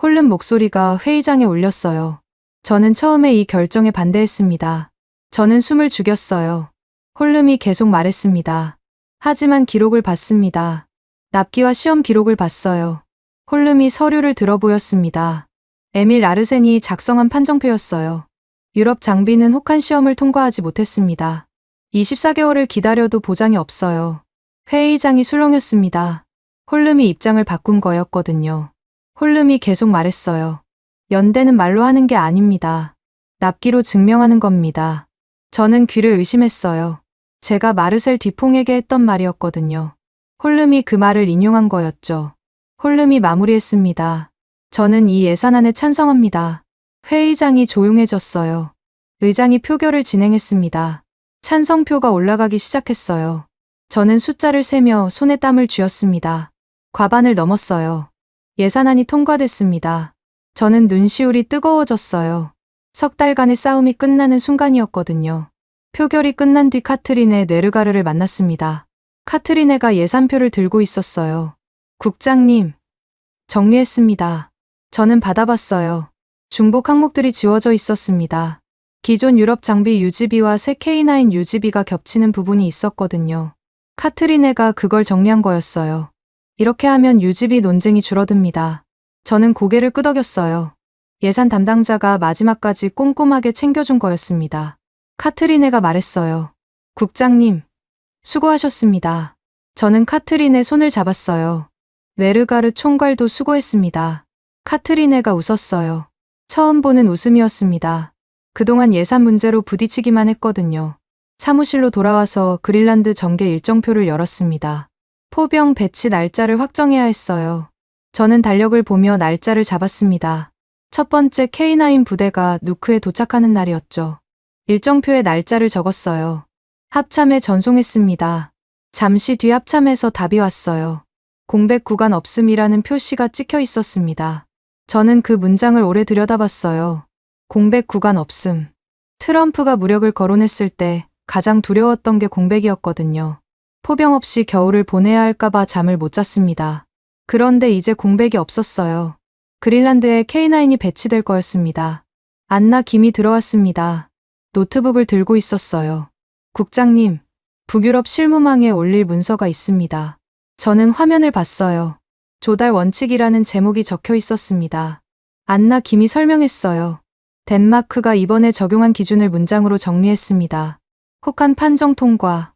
홀름 목소리가 회의장에 울렸어요. 저는 처음에 이 결정에 반대했습니다. 저는 숨을 죽였어요. 홀름이 계속 말했습니다. 하지만 기록을 봤습니다. 납기와 시험 기록을 봤어요. 홀름이 서류를 들어 보였습니다. 에밀 아르센이 작성한 판정표였어요. 유럽 장비는 혹한 시험을 통과하지 못했습니다. 24개월을 기다려도 보장이 없어요. 회의장이 술렁였습니다. 홀름이 입장을 바꾼 거였거든요. 홀름이 계속 말했어요. 연대는 말로 하는 게 아닙니다. 납기로 증명하는 겁니다. 저는 귀를 의심했어요. 제가 마르셀 뒤퐁에게 했던 말이었거든요. 홀름이 그 말을 인용한 거였죠. 홀름이 마무리했습니다. 저는 이 예산안에 찬성합니다. 회의장이 조용해졌어요. 의장이 표결을 진행했습니다. 찬성표가 올라가기 시작했어요. 저는 숫자를 세며 손에 땀을 쥐었습니다. 과반을 넘었어요. 예산안이 통과됐습니다. 저는 눈시울이 뜨거워졌어요. 석 달간의 싸움이 끝나는 순간이었거든요. 표결이 끝난 뒤 카트리네 뇌르가르를 만났습니다. 카트리네가 예산표를 들고 있었어요. 국장님, 정리했습니다. 저는 받아봤어요. 중복 항목들이 지워져 있었습니다. 기존 유럽 장비 유지비와 새 K9 유지비가 겹치는 부분이 있었거든요. 카트리네가 그걸 정리한 거였어요. 이렇게 하면 유지비 논쟁이 줄어듭니다. 저는 고개를 끄덕였어요. 예산 담당자가 마지막까지 꼼꼼하게 챙겨준 거였습니다. 카트리네가 말했어요. 국장님, 수고하셨습니다. 저는 카트리네 손을 잡았어요. 웨르가르 총괄도 수고했습니다. 카트리네가 웃었어요. 처음 보는 웃음이었습니다. 그동안 예산 문제로 부딪히기만 했거든요. 사무실로 돌아와서 그린란드 전개 일정표를 열었습니다. 포병 배치 날짜를 확정해야 했어요. 저는 달력을 보며 날짜를 잡았습니다. 첫 번째 K9 부대가 누크에 도착하는 날이었죠. 일정표에 날짜를 적었어요. 합참에 전송했습니다. 잠시 뒤 합참에서 답이 왔어요. 공백 구간 없음이라는 표시가 찍혀 있었습니다. 저는 그 문장을 오래 들여다봤어요. 공백 구간 없음. 트럼프가 무력을 거론했을 때 가장 두려웠던 게 공백이었거든요. 포병 없이 겨울을 보내야 할까봐 잠을 못 잤습니다. 그런데 이제 공백이 없었어요. 그린란드에 K9이 배치될 거였습니다. 안나 김이 들어왔습니다. 노트북을 들고 있었어요. 국장님, 북유럽 실무망에 올릴 문서가 있습니다. 저는 화면을 봤어요. 조달 원칙이라는 제목이 적혀 있었습니다. 안나 김이 설명했어요. 덴마크가 이번에 적용한 기준을 문장으로 정리했습니다. 혹한 판정 통과.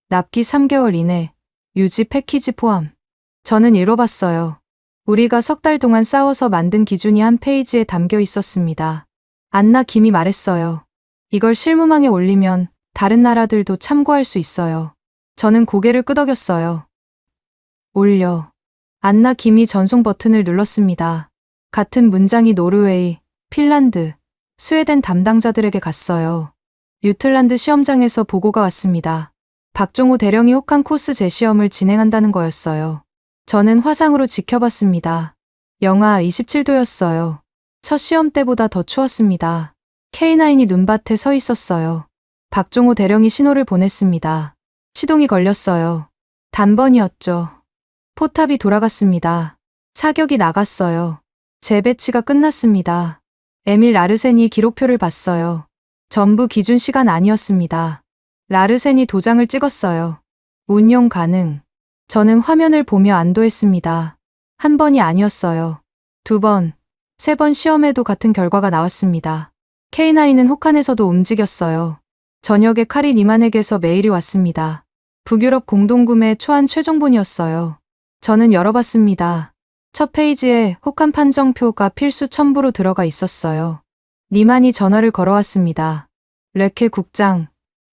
납기 3개월 이내. 유지 패키지 포함. 저는 읽어봤어요. 우리가 석 달 동안 싸워서 만든 기준이 한 페이지에 담겨 있었습니다. 안나 김이 말했어요. 이걸 실무망에 올리면 다른 나라들도 참고할 수 있어요. 저는 고개를 끄덕였어요. 올려. 안나 김이 전송 버튼을 눌렀습니다. 같은 문장이 노르웨이, 핀란드, 스웨덴 담당자들에게 갔어요. 유틀란드 시험장에서 보고가 왔습니다. 박종호 대령이 혹한 코스 재시험을 진행한다는 거였어요. 저는 화상으로 지켜봤습니다. 영하 27도였어요. 첫 시험 때보다 더 추웠습니다. K9이 눈밭에 서 있었어요. 박종호 대령이 신호를 보냈습니다. 시동이 걸렸어요. 단번이었죠. 포탑이 돌아갔습니다. 사격이 나갔어요. 재배치가 끝났습니다. 에밀 라르센이 기록표를 봤어요. 전부 기준 시간 아니었습니다. 라르센이 도장을 찍었어요. 운용 가능. 저는 화면을 보며 안도했습니다. 한 번이 아니었어요. 2번, 3번 시험에도 같은 결과가 나왔습니다. K9은 혹한에서도 움직였어요. 저녁에 칼이 니만에게서 메일이 왔습니다. 북유럽 공동구매 초안 최종본이었어요. 저는 열어봤습니다. 첫 페이지에 혹한 판정표가 필수 첨부로 들어가 있었어요. 니만이 전화를 걸어왔습니다. 레케 국장,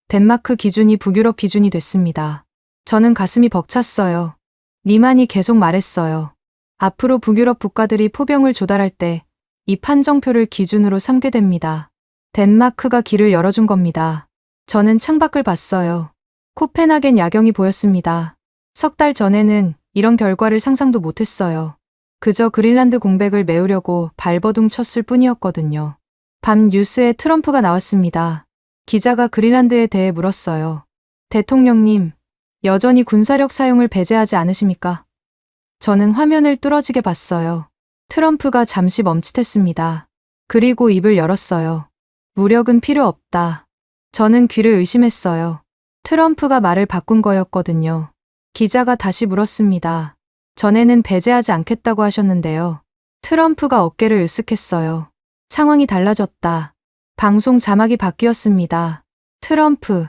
덴마크 기준이 북유럽 기준이 됐습니다. 저는 가슴이 벅찼어요. 니만이 계속 말했어요. 앞으로 북유럽 국가들이 포병을 조달할 때 이 판정표를 기준으로 삼게 됩니다. 덴마크가 길을 열어준 겁니다. 저는 창밖을 봤어요. 코펜하겐 야경이 보였습니다. 3달 전에는 이런 결과를 상상도 못했어요. 그저 그린란드 공백을 메우려고 발버둥 쳤을 뿐이었거든요. 밤 뉴스에 트럼프가 나왔습니다. 기자가 그린란드에 대해 물었어요. 대통령님, 여전히 군사력 사용을 배제하지 않으십니까? 저는 화면을 뚫어지게 봤어요. 트럼프가 잠시 멈칫했습니다. 그리고 입을 열었어요. 무력은 필요 없다. 저는 귀를 의심했어요. 트럼프가 말을 바꾼 거였거든요. 기자가 다시 물었습니다. 전에는 배제하지 않겠다고 하셨는데요. 트럼프가 어깨를 으쓱했어요. 상황이 달라졌다. 방송 자막이 바뀌었습니다. 트럼프,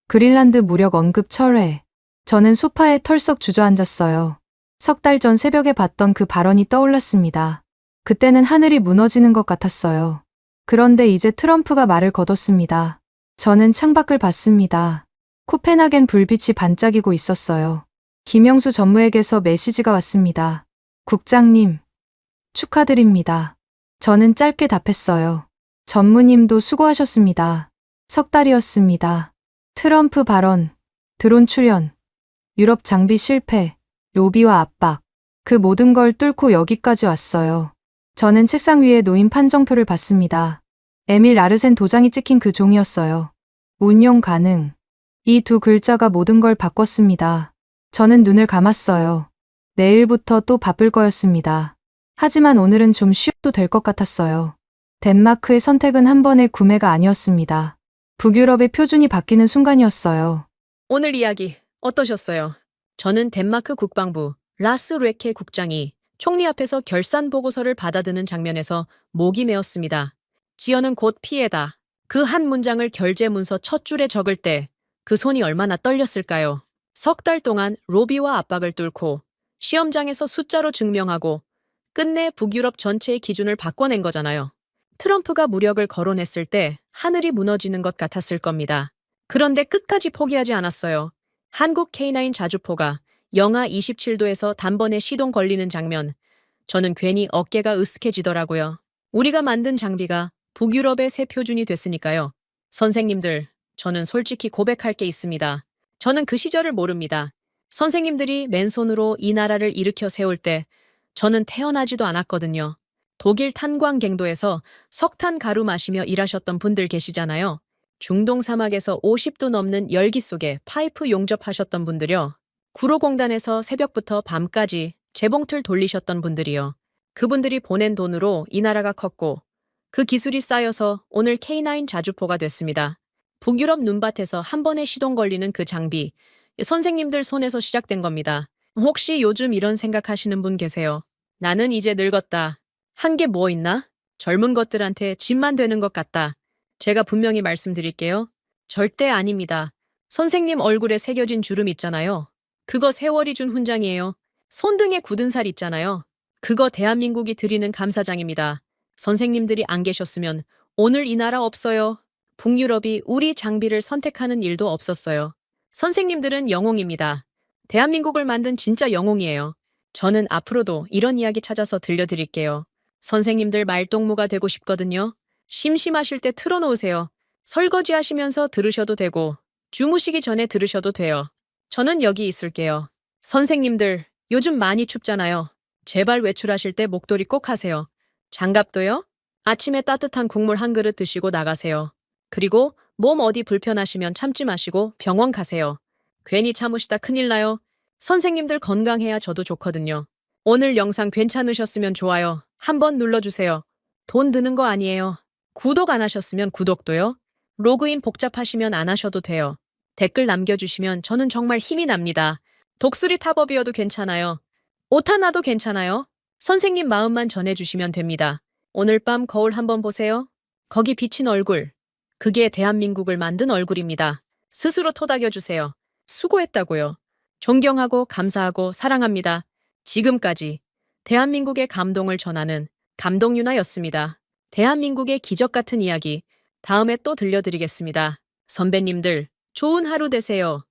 그린란드 무력 언급 철회. 저는 소파에 털썩 주저앉았어요. 3달 전 새벽에 봤던 그 발언이 떠올랐습니다. 그때는 하늘이 무너지는 것 같았어요. 그런데 이제 트럼프가 말을 거뒀습니다. 저는 창밖을 봤습니다. 코펜하겐 불빛이 반짝이고 있었어요. 김영수 전무에게서 메시지가 왔습니다. 국장님, 축하드립니다. 저는 짧게 답했어요. 전무님도 수고하셨습니다. 3달이었습니다. 트럼프 발언, 드론 출현, 유럽 장비 실패, 로비와 압박. 그 모든 걸 뚫고 여기까지 왔어요. 저는 책상 위에 놓인 판정표를 봤습니다. 에밀 라르센 도장이 찍힌 그 종이었어요. 운용 가능. 이 2 글자가 모든 걸 바꿨습니다. 저는 눈을 감았어요. 내일부터 또 바쁠 거였습니다. 하지만 오늘은 좀 쉬어도 될 것 같았어요. 덴마크의 선택은 한 번의 구매가 아니었습니다. 북유럽의 표준이 바뀌는 순간이었어요. 오늘 이야기 어떠셨어요? 저는 덴마크 국방부 라스 레케 국장이 총리 앞에서 결산 보고서를 받아드는 장면에서 목이 메었습니다. 지연은 곧 피해다. 그 한 문장을 결제 문서 첫 줄에 적을 때 그 손이 얼마나 떨렸을까요? 3달 동안 로비와 압박을 뚫고 시험장에서 숫자로 증명하고 끝내 북유럽 전체의 기준을 바꿔낸 거잖아요. 트럼프가 무력을 거론했을 때 하늘이 무너지는 것 같았을 겁니다. 그런데 끝까지 포기하지 않았어요. 한국 K9 자주포가 영하 27도에서 단번에 시동 걸리는 장면, 저는 괜히 어깨가 으쓱해지더라고요. 우리가 만든 장비가 북유럽의 새 표준이 됐으니까요. 선생님들, 저는 솔직히 고백할 게 있습니다. 저는 그 시절을 모릅니다. 선생님들이 맨손으로 이 나라를 일으켜 세울 때 저는 태어나지도 않았거든요. 독일 탄광갱도에서 석탄 가루 마시며 일하셨던 분들 계시잖아요. 중동 사막에서 50도 넘는 열기 속에 파이프 용접하셨던 분들요. 구로공단에서 새벽부터 밤까지 재봉틀 돌리셨던 분들이요. 그분들이 보낸 돈으로 이 나라가 컸고 그 기술이 쌓여서 오늘 K9 자주포가 됐습니다. 북유럽 눈밭에서 한 번에 시동 걸리는 그 장비, 선생님들 손에서 시작된 겁니다. 혹시 요즘 이런 생각하시는 분 계세요? 나는 이제 늙었다. 한 게 뭐 있나? 젊은 것들한테 짐만 되는 것 같다. 제가 분명히 말씀드릴게요. 절대 아닙니다. 선생님 얼굴에 새겨진 주름 있잖아요. 그거 세월이 준 훈장이에요. 손등에 굳은 살 있잖아요. 그거 대한민국이 드리는 감사장입니다. 선생님들이 안 계셨으면 오늘 이 나라 없어요. 북유럽이 우리 장비를 선택하는 일도 없었어요. 선생님들은 영웅입니다. 대한민국을 만든 진짜 영웅이에요. 저는 앞으로도 이런 이야기 찾아서 들려드릴게요. 선생님들 말동무가 되고 싶거든요. 심심하실 때 틀어놓으세요. 설거지 하시면서 들으셔도 되고 주무시기 전에 들으셔도 돼요. 저는 여기 있을게요. 선생님들, 요즘 많이 춥잖아요. 제발 외출하실 때 목도리 꼭 하세요. 장갑도요? 아침에 따뜻한 국물 한 그릇 드시고 나가세요. 그리고 몸 어디 불편하시면 참지 마시고 병원 가세요. 괜히 참으시다 큰일 나요. 선생님들 건강해야 저도 좋거든요. 오늘 영상 괜찮으셨으면 좋아요 한번 눌러주세요. 돈 드는 거 아니에요. 구독 안 하셨으면 구독도요. 로그인 복잡하시면 안 하셔도 돼요. 댓글 남겨주시면 저는 정말 힘이 납니다. 독수리 탑업이어도 괜찮아요. 오타 나도 괜찮아요. 선생님 마음만 전해주시면 됩니다. 오늘 밤 거울 한번 보세요. 거기 비친 얼굴. 그게 대한민국을 만든 얼굴입니다. 스스로 토닥여주세요. 수고했다고요. 존경하고 감사하고 사랑합니다. 지금까지 대한민국의 감동을 전하는 감동유나였습니다. 대한민국의 기적 같은 이야기 다음에 또 들려드리겠습니다. 선배님들, 좋은 하루 되세요.